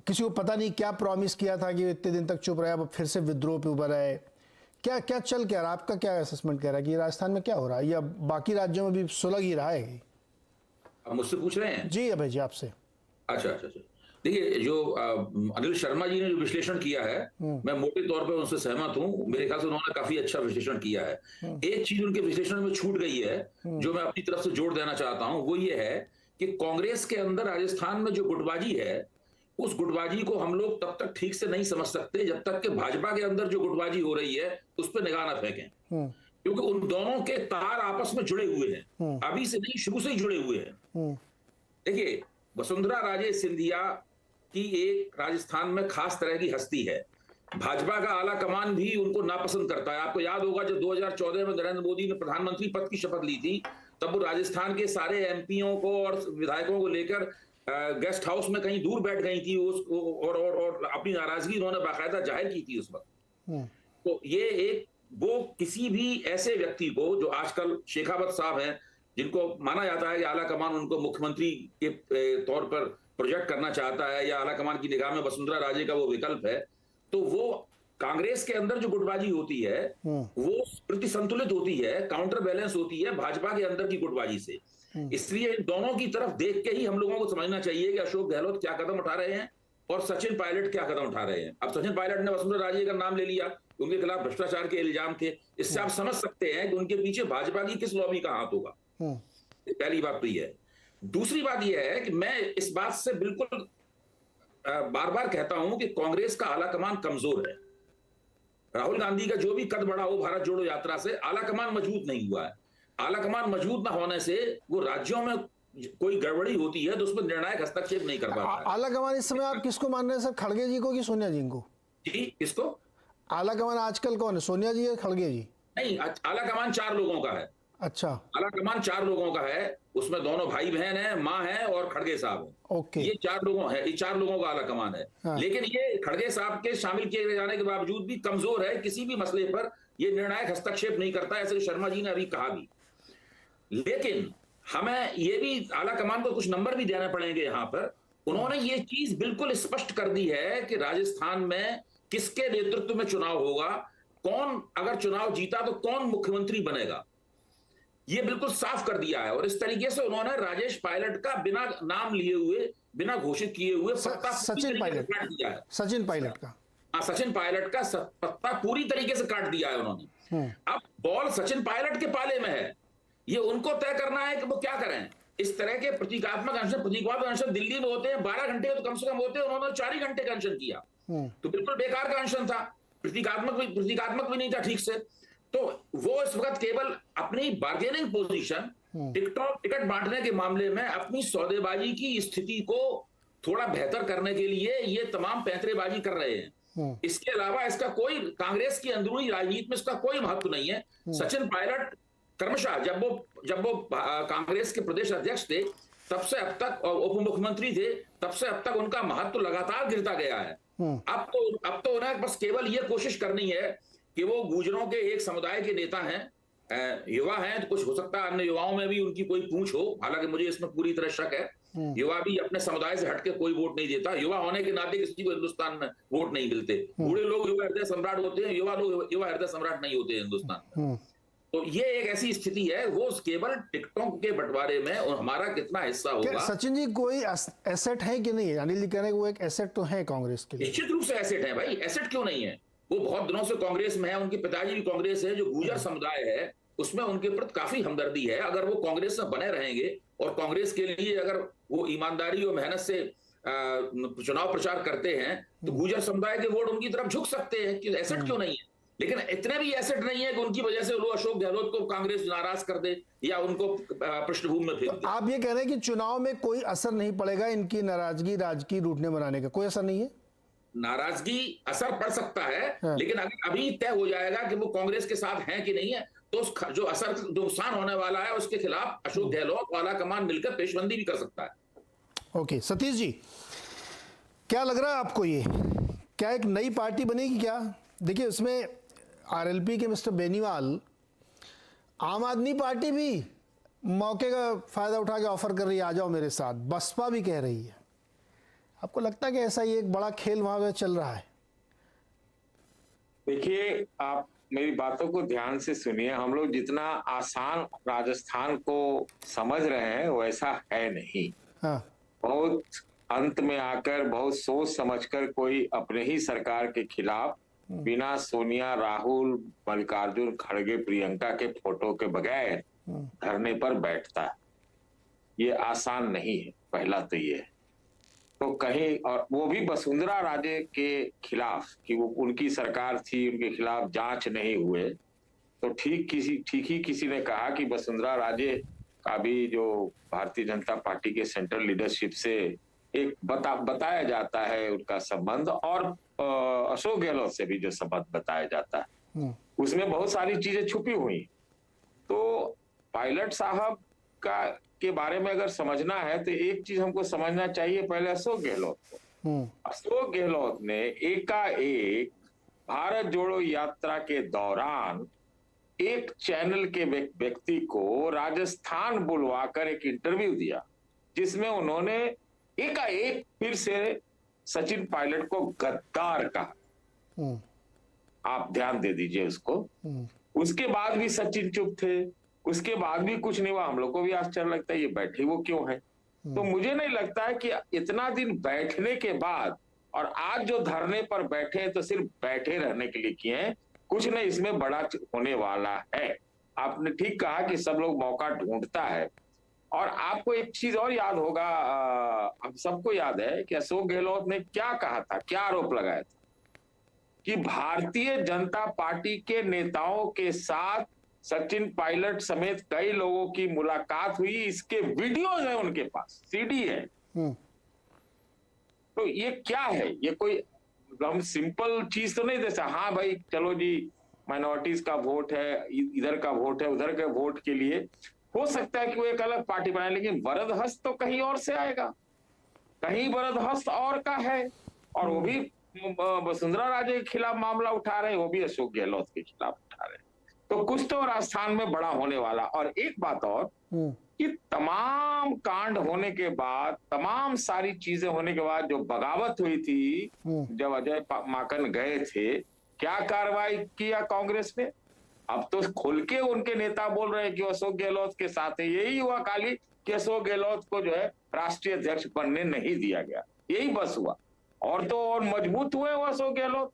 [SPEAKER 1] किसी को पता नहीं क्या प्रॉमिस किया था कि इतने दिन तक चुप रहे, अब फिर से विद्रोह पे उभर आए, क्या क्या चल क्या रहा है? आपका क्या असेसमेंट कह रहा है कि राजस्थान में क्या हो रहा है, या बाकी राज्यों में भी सुलग ही रहा है?
[SPEAKER 6] आप मुझसे पूछ रहे हैं?
[SPEAKER 1] जी अभय जी, आपसे।
[SPEAKER 6] अच्छा, देखिए, जो अनिल शर्मा जी ने जो विश्लेषण किया है, मैं मोटे तौर पर उनसे सहमत हूं। मेरे ख्याल से उन्होंने काफी अच्छा विश्लेषण किया है। एक चीज उनके विश्लेषण में छूट गई है, जो मैं अपनी तरफ से जोड़ देना चाहता हूं, वो ये है कि कांग्रेस के अंदर राजस्थान में जो गुटबाजी है, उस गुटबाजी को हम लोग तब तक ठीक से नहीं समझ सकते जब तक कि भाजपा के अंदर जो गुटबाजी हो रही है उस पर निगाह न फेंकें, क्योंकि उन दोनों के तार आपस में जुड़े हुए हैं, अभी से नहीं, शुरू से ही जुड़े हुए हैं। देखिए, वसुंधरा राजे सिंधिया की एक राजस्थान में खास तरह की हस्ती है। भाजपा का आला कमान भी उनको नापसंद करता है। आपको याद होगा जब 2014 में नरेंद्र मोदी ने प्रधानमंत्री पद की शपथ ली थी, तब वो राजस्थान के सारे एमपीओं को और विधायकों को लेकर गेस्ट हाउस में कहीं दूर बैठ गई थी और अपनी नाराजगी उन्होंने बाकायदा जाहिर की थी उस वक्त। तो ये एक, वो किसी भी ऐसे व्यक्ति को, जो आजकल शेखावत साहब हैं, जिनको माना जाता है कि आला कमान उनको मुख्यमंत्री के तौर पर प्रोजेक्ट करना चाहता है या आला कमान की निगाह में वसुंधरा राजे का वो विकल्प है, तो वो कांग्रेस के अंदर जो गुटबाजी होती है वो प्रति संतुलित होती है, काउंटर बैलेंस होती है भाजपा के अंदर की गुटबाजी से। इसलिए इन दोनों की तरफ देख के ही हम लोगों को समझना चाहिए कि अशोक गहलोत क्या कदम उठा रहे हैं और सचिन पायलट क्या कदम उठा रहे हैं। अब सचिन पायलट ने वसुंधरा राजे का नाम ले लिया, उनके खिलाफ भ्रष्टाचार के इल्जाम थे। इससे आप समझ सकते हैं कि उनके पीछे भाजपा की किस लॉबी का हाथ होगा। पहली बात तो यह है। दूसरी बात यह है कि मैं इस बात से बिल्कुल बार बार कहता हूं कि कांग्रेस का आला कमान कमजोर है। राहुल गांधी का जो भी कद बढ़ा हो भारत जोड़ो यात्रा से, आला कमान मजबूत नहीं हुआ है। आला कमान मजबूत ना होने से वो राज्यों में कोई गड़बड़ी होती है तो उसमें निर्णायक हस्तक्षेप नहीं कर पाता है।
[SPEAKER 1] आला कमान इस समय आप किसको मान रहे हैं सर, खड़गे जी को कि सोनिया जी को?
[SPEAKER 6] जी, किसको?
[SPEAKER 1] आला कमान आजकल कौन है, सोनिया जी या खड़गे जी?
[SPEAKER 6] नहीं, आला कमान 4 लोगों का है।
[SPEAKER 1] अच्छा,
[SPEAKER 6] आला कमान 4 लोगों का है, उसमें दोनों भाई बहन हैं, माँ है और खड़गे साहब हैं।
[SPEAKER 1] ओके,
[SPEAKER 6] ये 4 लोगों है, ये 4 लोगों का आला कमान है।
[SPEAKER 1] हाँ।
[SPEAKER 6] लेकिन ये खड़गे साहब के शामिल किए जाने के बावजूद भी कमजोर है, किसी भी मसले पर ये निर्णायक हस्तक्षेप नहीं करता, ऐसे शर्मा जी ने अभी कहा भी। लेकिन हमें ये भी आला कमान को कुछ नंबर भी देने पड़ेंगे यहाँ पर। उन्होंने ये चीज बिल्कुल स्पष्ट कर दी है कि राजस्थान में किसके नेतृत्व में चुनाव होगा, कौन अगर चुनाव जीता तो कौन मुख्यमंत्री बनेगा, ये बिल्कुल साफ कर दिया है। और इस तरीके से उन्होंने राजेश पायलट का बिना नाम लिए हुए, बिना घोषित किए हुए पत्ता
[SPEAKER 1] सचिन पायलट
[SPEAKER 6] काट दिया है।
[SPEAKER 1] सचिन पायलट का,
[SPEAKER 6] हाँ, सचिन पायलट का पत्ता पूरी तरीके से काट दिया है उन्होंने। अब बॉल सचिन पायलट के पाले में है, ये उनको तय करना है कि वो क्या करें। इस तरह के प्रतीकात्मक अनशन, प्रतीकवाद अनशन दिल्ली में होते हैं 12 घंटे तो कम से कम होते हैं, उन्होंने 4 ही घंटे का अनशन किया, तो बिल्कुल बेकार का अनशन था, प्रतीकात्मक भी नहीं था ठीक से। तो वो इस वक्त केवल अपनी बार्गेनिंग पोजीशन, टिकट बांटने के मामले में अपनी सौदेबाजी की स्थिति को थोड़ा बेहतर करने के लिए ये तमाम पैंतरेबाजी कर रहे हैं। इसके अलावा इसका कोई, कांग्रेस की अंदरूनी राजनीति में इसका कोई महत्व नहीं है। सचिन पायलट क्रमशः जब वो कांग्रेस के प्रदेश अध्यक्ष थे तब से अब तक, और उप मुख्यमंत्री थे तब से अब तक, उनका महत्व लगातार गिरता गया है। अब तो उन्हें बस केवल ये कोशिश करनी है कि वो गुर्जरों के एक समुदाय के नेता हैं, युवा हैं, तो कुछ हो सकता है अन्य युवाओं में भी उनकी कोई पूंछ हो, हालांकि मुझे इसमें पूरी तरह शक है। युवा भी अपने समुदाय से हटके कोई वोट नहीं देता, युवा होने के नाते किसी को हिंदुस्तान में वोट नहीं मिलते। बूढ़े लोग युवा हृदय सम्राट होते हैं, युवा लोग युवा हृदय सम्राट नहीं होते हिंदुस्तान में। तो ये एक ऐसी स्थिति है, वो केवल टिकटों के बंटवारे में और हमारा कितना हिस्सा होगा।
[SPEAKER 1] सचिन जी कोई एसेट है कि नहीं है? अनिल जी कह रहे हैं वो एक एसेट तो है कांग्रेस के लिए।
[SPEAKER 6] निश्चित रूप से एसेट है भाई, एसेट क्यों नहीं है? वो बहुत दिनों से कांग्रेस में है, उनके पिताजी भी कांग्रेस है, जो गुर्जर समुदाय है उसमें उनके प्रति काफी हमदर्दी है। अगर वो कांग्रेस में बने रहेंगे और कांग्रेस के लिए अगर वो ईमानदारी और मेहनत से चुनाव प्रचार करते हैं तो गुर्जर समुदाय के वोट उनकी तरफ झुक सकते हैं कि एसेट क्यों नहीं है। लेकिन इतने भी एसेट नहीं है कि उनकी वजह से लोग अशोक गहलोत को कांग्रेस नाराज कर दे या उनको पृष्ठभूमि में फेंक दे।
[SPEAKER 1] आप ये कह रहे हैं कि चुनाव में कोई असर नहीं पड़ेगा इनकी नाराजगी राजकीय रूठने बनाने का? कोई असर नहीं है?
[SPEAKER 6] नाराजगी असर पड़ सकता है, लेकिन अगर अभी तय हो जाएगा कि वो कांग्रेस के साथ हैं कि नहीं है, तो जो असर, जो नुकसान होने वाला है उसके खिलाफ अशोक गहलोत वाला कमान मिलकर पेशबंदी भी कर सकता है।
[SPEAKER 1] ओके, सतीश जी क्या लग रहा है आपको, ये क्या एक नई पार्टी बनेगी क्या? देखिए उसमें आरएलपी के मिस्टर बेनीवाल, आम आदमी पार्टी भी मौके का फायदा उठा के ऑफर कर रही है, आ जाओ मेरे साथ। बसपा भी कह रही है। आपको लगता है कि ऐसा ही एक बड़ा खेल वहां पे चल रहा है?
[SPEAKER 7] देखिए, आप मेरी बातों को ध्यान से सुनिए। हम लोग जितना आसान राजस्थान को समझ रहे हैं वैसा है नहीं।
[SPEAKER 1] हाँ।
[SPEAKER 7] बहुत अंत में आकर बहुत सोच समझकर कोई अपने ही सरकार के खिलाफ बिना सोनिया, राहुल, मल्लिकार्जुन खड़गे, प्रियंका के फोटो के बगैर धरने पर बैठता है। ये आसान नहीं है, पहला तो ये है। तो कहीं, और वो भी वसुंधरा राजे के खिलाफ, कि वो उनकी सरकार थी, उनके खिलाफ जांच नहीं हुए, तो ठीक ही किसी ने कहा कि वसुंधरा राजे का भी जो भारतीय जनता पार्टी के सेंट्रल लीडरशिप से एक बताया जाता है उनका संबंध, और अशोक गहलोत से भी जो संबंध बताया जाता है, उसमें बहुत सारी चीजें छुपी हुई। तो पायलट साहब के बारे में अगर समझना है तो एक चीज हमको समझना चाहिए पहले अशोक गहलोत को। अशोक गहलोत ने एकाएक भारत जोड़ो यात्रा के दौरान एक चैनल के व्यक्ति को राजस्थान बुलवाकर एक इंटरव्यू दिया, जिसमें उन्होंने एकाएक फिर से सचिन पायलट को गद्दार कहा। आप ध्यान दे दीजिए उसको। उसके बाद भी सचिन चुप थे, उसके बाद भी कुछ नहीं हुआ। हम लोग को भी आश्चर्य लगता है ये बैठे वो क्यों है। तो मुझे नहीं लगता है कि इतना दिन बैठने के बाद और आज जो धरने पर बैठे हैं तो सिर्फ बैठे रहने के लिए किए हैं, कुछ नहीं इसमें बड़ा होने वाला है। आपने ठीक कहा कि सब लोग मौका ढूंढता है। और आपको एक चीज और याद होगा, हम सबको याद है कि अशोक गहलोत ने क्या कहा था, क्या आरोप लगाया था कि भारतीय जनता पार्टी के नेताओं के साथ सचिन पायलट समेत कई लोगों की मुलाकात हुई, इसके वीडियोज है उनके पास, सीडी है। तो ये क्या है, ये कोई हम सिंपल चीज तो नहीं दे सकते। हाँ भाई चलो जी, माइनॉरिटीज का वोट है, इधर का वोट है, उधर के वोट के लिए हो सकता है कि वो एक अलग पार्टी बनाए, लेकिन वरद हस्त तो कहीं और से आएगा, कहीं वरद हस्त और का है। और वो भी वसुंधरा राजे के खिलाफ मामला उठा रहे हैं, वो भी अशोक गहलोत के खिलाफ उठा रहे हैं। तो कुछ तो राजस्थान में बड़ा होने वाला। और एक बात और कि तमाम कांड होने के बाद, तमाम सारी चीजें होने के बाद जो बगावत हुई थी, जब अजय माकन गए थे, क्या कार्रवाई किया कांग्रेस ने? अब तो खुल के उनके नेता बोल रहे हैं कि अशोक गहलोत के साथ है। यही हुआ खाली कि अशोक गहलोत को जो है राष्ट्रीय अध्यक्ष बनने नहीं दिया गया, यही बस हुआ। और तो और मजबूत हुए वो अशोक गहलोत।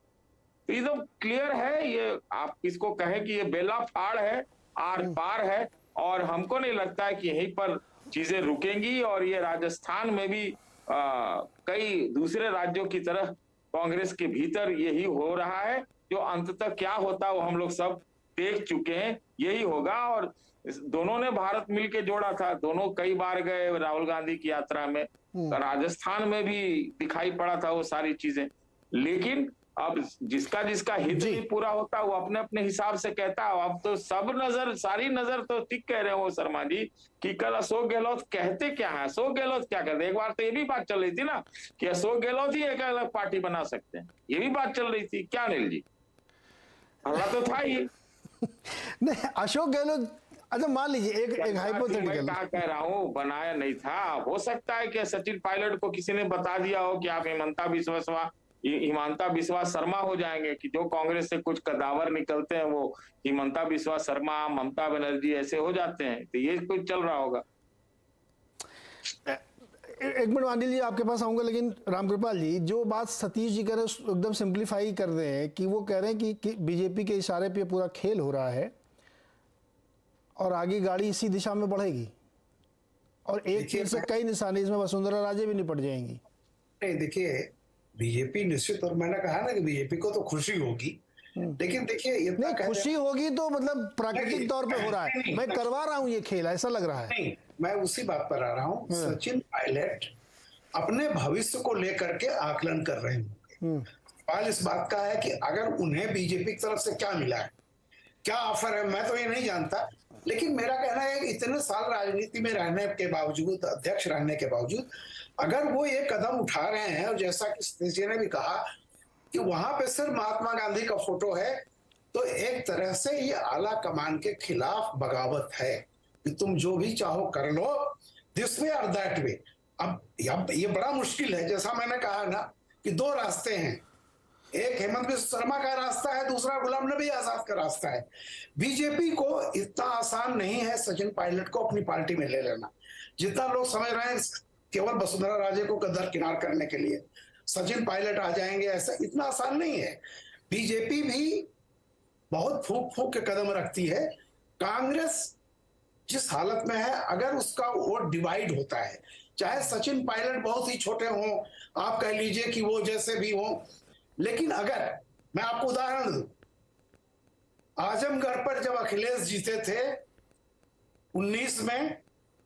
[SPEAKER 7] तो ये तो क्लियर है, ये आप इसको कहें कि ये बेला फाड़ है, आर पार है। और हमको नहीं लगता है कि यहीं पर चीजें रुकेंगी। और ये राजस्थान में भी कई दूसरे राज्यों की तरह कांग्रेस के भीतर यही हो रहा है। जो अंततः क्या होता है वो हम लोग सब देख चुके हैं, यही होगा। और दोनों ने भारत मिलके जोड़ा था, दोनों कई बार गए राहुल गांधी की यात्रा में, राजस्थान में भी दिखाई पड़ा था वो सारी चीजें। लेकिन अब जिसका जिसका हित नहीं पूरा होता वो अपने अपने हिसाब से कहता है। अब तो सब नजर, सारी नजर तो ठीक कह रहे हो शर्मा जी कि कल अशोक गहलोत कहते क्या है, अशोक गहलोत क्या कहते। एक बार तो ये भी बात चल रही थी ना कि अशोक गहलोत ही एक अलग पार्टी बना सकते हैं, ये भी बात चल रही थी। क्या अनिल जी, हल्ला तो था ही
[SPEAKER 1] नहीं अशोक गहलोत। अच्छा मान लीजिए एक हाइपोथेटिकल,
[SPEAKER 7] मैं कह रहा हूँ बनाया नहीं था। हो सकता है कि सचिन पायलट को किसी ने बता दिया हो कि आप हिमंता बिस्वा शर्मा हो जाएंगे, कि जो कांग्रेस से कुछ कदावर निकलते हैं वो हिमंता बिस्वा शर्मा, ममता बनर्जी ऐसे हो जाते हैं। तो ये कुछ चल रहा होगा।
[SPEAKER 1] एक मिनट अनिल जी आपके पास आऊंगा, लेकिन रामकृपाल जी जो बात सतीश जी कह रहे हैं एकदम सिंप्लीफाई कर रहे हैं कि वो कह रहे हैं कि बीजेपी के इशारे पे पूरा खेल हो रहा है और आगे गाड़ी इसी दिशा में बढ़ेगी और एक तीर से कई निशाने, इसमें वसुंधरा राजे भी निपट जाएंगी।
[SPEAKER 5] नहीं देखिए, बीजेपी निश्चित, और मैंने कहा ना कि बीजेपी को तो खुशी होगी, लेकिन देखिए इतना
[SPEAKER 1] खुशी होगी तो मतलब प्राकृतिक तौर पे हो रहा है, मैं करवा रहा हूं ये खेल, ऐसा लग रहा है।
[SPEAKER 5] नहीं, मैं उसी बात पर आ रहा हूँ। सचिन पायलट अपने भविष्य को लेकर के आकलन कर रहे हैं। सवाल इस बात का है कि अगर उन्हें बीजेपी की तरफ से क्या मिला है, क्या ऑफर है, मैं तो ये नहीं जानता। लेकिन मेरा कहना है इतने साल राजनीति में रहने के बावजूद, अध्यक्ष रहने के बावजूद, अगर वो ये कदम उठा रहे हैं, और जैसा कि सतीश जी ने भी कहा कि वहां पे सिर्फ महात्मा गांधी का फोटो है, तो एक तरह से ये आला कमान के खिलाफ बगावत है कि तुम जो भी चाहो कर लो, दिस वे और दैट वे। अब ये बड़ा मुश्किल है। जैसा मैंने कहा ना कि दो रास्ते हैं, एक हेमंत बिस्वा शर्मा का रास्ता है, दूसरा गुलाम नबी आजाद का रास्ता है। बीजेपी को इतना आसान नहीं है सचिन पायलट को अपनी पार्टी में ले लेना, जितना लोग समझ रहे हैं केवल वसुंधरा राजे को दरकिनार करने के लिए सचिन पायलट आ जाएंगे, ऐसा इतना आसान नहीं है। बीजेपी भी बहुत फूंक फूंक के कदम रखती है। कांग्रेस जिस हालत में है, अगर उसका वोट डिवाइड होता है, चाहे सचिन पायलट बहुत ही छोटे हों, आप कह लीजिए कि वो जैसे भी हों, लेकिन अगर मैं आपको उदाहरण दूं, आजमगढ़ पर जब अखिलेश जीते थे 19 में,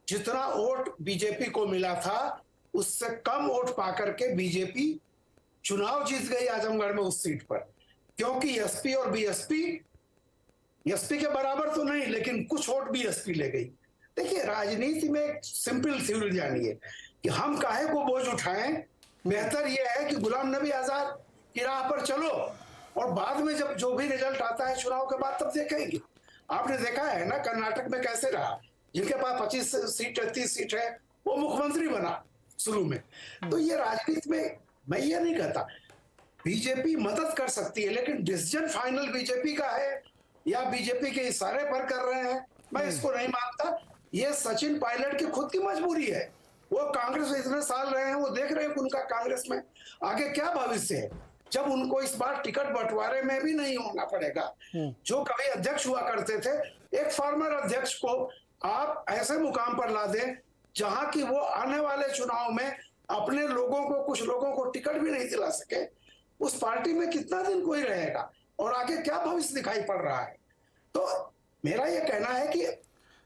[SPEAKER 5] जितना वोट बीजेपी को मिला था उससे कम वोट पाकर के बीजेपी चुनाव जीत गई आजमगढ़ में उस सीट पर, क्योंकि एसपी और बीएसपी, एसपी के बराबर तो नहीं लेकिन कुछ वोट बीएसपी ले गई। देखिए, राजनीति में एक सिंपल थ्योरी जानिए कि हम काहे को बोझ उठाएं, बेहतर यह है कि गुलाम नबी आजाद की राह पर चलो और बाद में जब जो भी रिजल्ट आता है चुनाव के बाद तब देखेंगे। आपने देखा है ना कर्नाटक में कैसे रहा, जिनके पास 25 सीट 30 सीट है वो मुख्यमंत्री बना शुरू में। तो ये राजनीति में मैं ये नहीं कहता, बीजेपी मदद कर सकती है लेकिन डिसीजन फाइनल बीजेपी का है या बीजेपी के इशारे पर कर रहे हैं, मैं इसको नहीं मानता। ये सचिन पायलट की खुद की मजबूरी है, वो कांग्रेस में इतने साल रहे हैं, वो देख रहे हैं उनका कांग्रेस में आगे क्या भविष्य है, जब उनको इस बार टिकट बंटवारे में भी नहीं होना पड़ेगा। जो कभी अध्यक्ष हुआ करते थे, एक फॉर्मर अध्यक्ष को आप ऐसे मुकाम पर ला दें जहां की वो आने वाले चुनाव में अपने लोगों को, कुछ लोगों को टिकट भी नहीं दिला सके, उस पार्टी में कितना दिन कोई रहेगा और आगे क्या भविष्य दिखाई पड़ रहा है। तो मेरा ये कहना है कि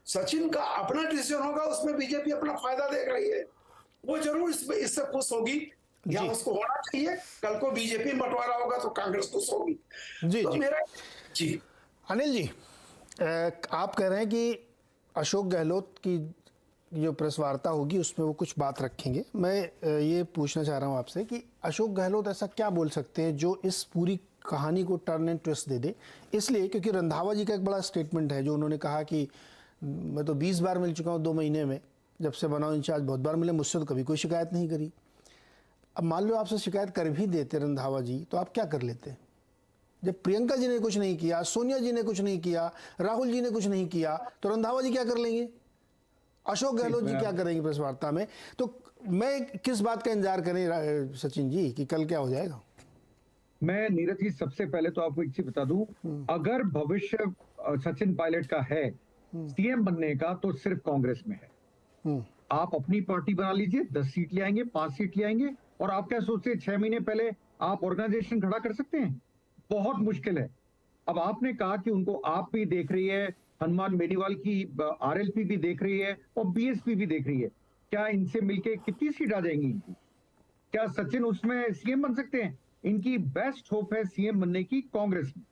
[SPEAKER 5] सचिन का अपना डिसीजन होगा, उसमें बीजेपी अपना फायदा देख रही है, वो जरूर इससे खुश होगी या उसको होना चाहिए। कल को बीजेपी में बंटवारा होगा तो कांग्रेस खुश होगी।
[SPEAKER 1] जी
[SPEAKER 5] तो
[SPEAKER 1] जी
[SPEAKER 5] मेरा जी
[SPEAKER 1] अनिल जी, आप कह रहे हैं कि अशोक गहलोत की जो प्रेस वार्ता होगी उसमें वो कुछ बात रखेंगे। मैं ये पूछना चाह रहा हूँ आपसे कि अशोक गहलोत ऐसा क्या बोल सकते हैं जो इस पूरी कहानी को टर्न एंड ट्विस्ट दे दे, इसलिए क्योंकि रंधावा जी का एक बड़ा स्टेटमेंट है जो उन्होंने कहा कि मैं तो 20 बार मिल चुका हूँ 2 महीने में, जब से बनाओ इंचार्ज बहुत बार मिले, मुझसे तो कभी कोई शिकायत नहीं करी। अब मान लो आपसे शिकायत कर भी देते रंधावा जी, तो आप क्या कर लेते? जब प्रियंका जी ने कुछ नहीं किया, सोनिया जी ने कुछ नहीं किया, राहुल जी ने कुछ नहीं किया, तो रंधावा जी क्या कर लेंगे, अशोक गहलोत जी क्या करेंगे प्रेस वार्ता में? तो मैं किस बात का इंतजार करें सचिन जी कि कल क्या हो जाएगा?
[SPEAKER 4] मैं नीरज जी सबसे पहले तो आपको एक चीज बता दूं, अगर भविष्य सचिन पायलट का है सीएम बनने का तो सिर्फ कांग्रेस में है। आप अपनी पार्टी बना लीजिए, 10 सीट ले आएंगे, 5 सीट ले आएंगे, और आप क्या सोचते हैं 6 महीने पहले आप ऑर्गेनाइजेशन खड़ा कर सकते हैं? बहुत मुश्किल है। अब आपने कहा कि उनको आप भी देख रही है, हनुमान बेनीवाल की आरएलपी भी देख रही है और बीएसपी भी देख रही है, क्या इनसे मिलके कितनी सीट आ जाएंगी इनकी? क्या सचिन उसमें सीएम बन सकते हैं? इनकी बेस्ट होप है सीएम बनने की कांग्रेस में,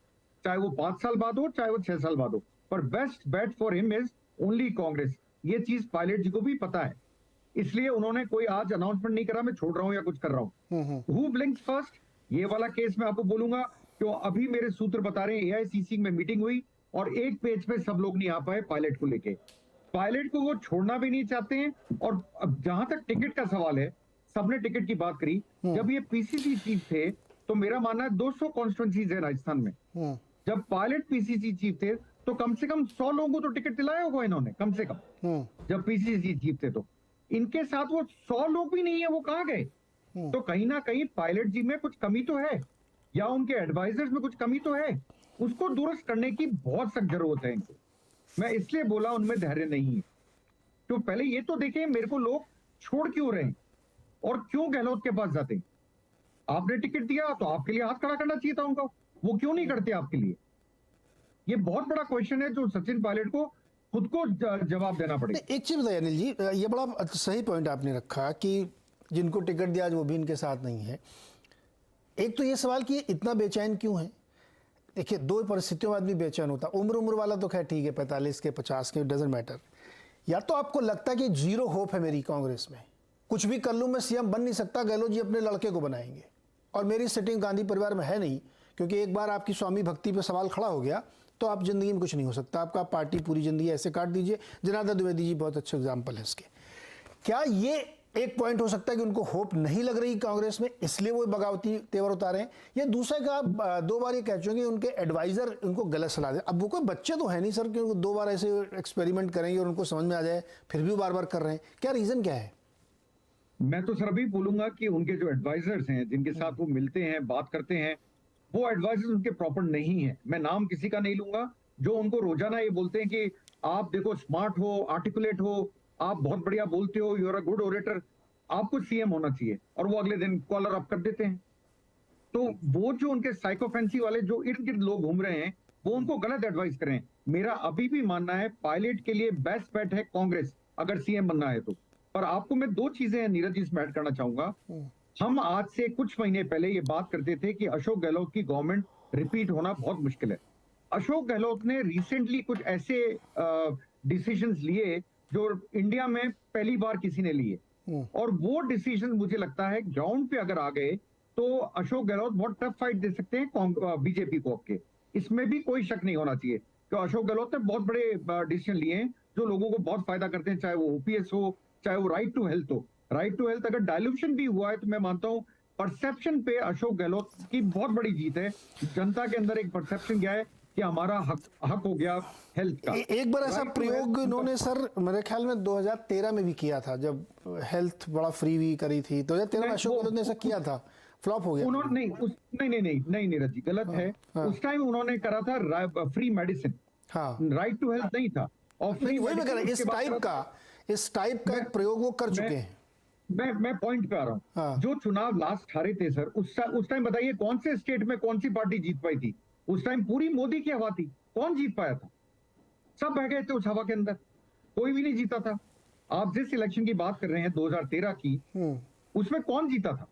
[SPEAKER 4] चाहे वो 5 साल बाद हो चाहे वो 6 साल बाद हो, पर best bet for him is only Congress. ये चीज पायलट जी को भी पता है, इसलिए उन्होंने कोई आज अनाउंसमेंट नहीं करा मैं छोड़ रहा हूं या कुछ कर रहा हूं। हु ब्लिंक्स फर्स्ट, ये वाला केस मैं आपको बोलूंगा, क्यों अभी मेरे सूत्र बता रहे हैं एआईसीसी में मीटिंग हुई और एक पेज पे सब लोग नहीं आ पाए पायलट को लेके। पायलट को वो छोड़ना भी नहीं चाहते हैं। और अब जहां तक टिकट का सवाल है, सबने टिकट की बात करी, जब ये पीसीसी चीफ थे तो मेरा मानना है 200 कॉन्स्टिट्यूंसीज है राजस्थान में। जब पायलट पीसीसी चीफ थे तो कम से कम 100 लोगों को तो टिकट दिलाया होगा इन्होंने, कम से कम। जब पीसीसी चीफ थे तो इनके साथ वो 100 लोग भी नहीं है, वो कहां गए? तो कहीं ना कहीं पायलट जी में कुछ कमी तो है, या उनके एडवाइजर्स में कुछ कमी तो है, उसको दुरुस्त करने की बहुत सख्त जरूरत है इनको। मैं इसलिए बोला उनमें धैर्य नहीं है। तो पहले ये तो देखें मेरे को लोग छोड़ क्यों रहे हैं और क्यों गहलोत के पास जाते हैं। आपने टिकट दिया तो आपके लिए हाथ खड़ा करना चाहिए था उनको, वो क्यों नहीं करते आपके लिए? ये बहुत बड़ा क्वेश्चन है जो सचिन पायलट को खुद को जवाब देना पड़ेगा।
[SPEAKER 1] एक चीज बताइए अनिल जी, ये बड़ा सही पॉइंट आपने रखा कि जिनको टिकट दिया आज वो भी इनके साथ नहीं है। एक तो ये सवाल कि इतना बेचैन क्यों है? देखिए, 2 परिस्थितियों में आदमी बेचैन होता। उम्र वाला तो खैर ठीक है, 45 के 50 के डजेंट मैटर। या तो आपको लगता है कि 0 होप है मेरी कांग्रेस में, कुछ भी कर लूँ मैं सीएम बन नहीं सकता, गहलोत जी अपने लड़के को बनाएंगे और मेरी सेटिंग गांधी परिवार में है नहीं, क्योंकि एक बार आपकी स्वामी भक्ति पे सवाल खड़ा हो गया तो आप जिंदगी में कुछ नहीं हो सकता। आपका पार्टी पूरी जिंदगी ऐसे काट दीजिए। जनार्दन द्विवेदी जी बहुत अच्छा एग्जाम्पल है इसके। क्या ये एक पॉइंट हो सकता है कि उनको होप नहीं लग रही कांग्रेस में, इसलिए वो बगावती तेवर उतारे हैं? या दूसरा का आप 2 बार ये कह चुके हैं कि उनके एडवाइजर उनको गलत सलाह दे। अब वो कोई बच्चे तो है नहीं सर कि 2 बार ऐसे एक्सपेरिमेंट करेंगे और उनको समझ में आ जाए, फिर भी वो बार बार कर रहे हैं। क्या रीजन क्या है?
[SPEAKER 4] मैं तो सर अभी बोलूंगा कि उनके जो एडवाइजर्स हैं, जिनके साथ वो मिलते हैं, बात करते हैं, वो एडवाइजर्स उनके प्रॉपर नहीं है। मैं नाम किसी का नहीं लूंगा, जो उनको रोजाना ये बोलते हैं कि आप देखो स्मार्ट हो, आर्टिकुलेट हो, आप बहुत बढ़िया बोलते हो, you are a good orator, आपको सीएम होना चाहिए, और वो अगले दिन कॉलर अप कर देते हैं। तो वो जो उनके साइकोफेंसी वाले जो इर्द गिर्द लोग घूम रहे हैं, वो उनको गलत एडवाइस करें। मेरा अभी भी मानना है पायलट के लिए बेस्ट बेट है कांग्रेस, अगर सीएम बनना है तो। पर आपको मैं दो चीजें नीरज जी इसमें ऐड करना चाहूंगा। हम आज से कुछ महीने पहले ये बात करते थे कि अशोक गहलोत की गवर्नमेंट रिपीट होना बहुत मुश्किल है। अशोक गहलोत ने रिसेंटली कुछ ऐसे डिसीजंस लिए जो इंडिया में पहली बार किसी ने लिए, और वो डिसीजन मुझे लगता है ग्राउंड पे अगर आ गए तो अशोक गहलोत बहुत टफ फाइट दे सकते हैं बीजेपी को आपके। इसमें भी कोई शक नहीं होना चाहिए कि अशोक गहलोत ने बहुत बड़े डिसीजन लिए हैं जो लोगों को बहुत फायदा करते हैं, चाहे वो ओपीएस हो, चाहे वो राइट टू हेल्थ हो। राइट टू हेल्थ अगर डायल्यूशन भी हुआ है तो मैं मानता हूं परसेप्शन पे अशोक गहलोत की बहुत बड़ी जीत है। जनता के अंदर एक परसेप्शन गया है कि हमारा हक हो गया हेल्थ का।
[SPEAKER 1] एक बार ऐसा प्रयोग इन्होंने सर मेरे ख्याल में 2013 में भी किया था, जब हेल्थ बड़ा फ्री भी करी थी 2013 में अशोक गहलोत ने ऐसा किया था, फ्लॉप हो गया।
[SPEAKER 4] उन्होंने नहीं नीरज जी गलत है। उस टाइम उन्होंने करा था free medicine, right to health नहीं था। और फ्री
[SPEAKER 1] वही मैं कह रहा हूं, इस टाइप का एक प्रयोग वो कर चुके हैं।
[SPEAKER 4] मैं पॉइंट पे आ रहा हूँ। जो चुनाव लास्ट हारे थे सर, उस टाइम बताइए कौन से स्टेट में कौन सी पार्टी जीत पाई थी? उस टाइम पूरी मोदी की हवा थी, कौन जीत पाया था? सब बह गए थे उस हवा के अंदर, कोई भी नहीं जीता था। आप जिस इलेक्शन की बात कर रहे हैं 2013 की, उसमें कौन जीता था?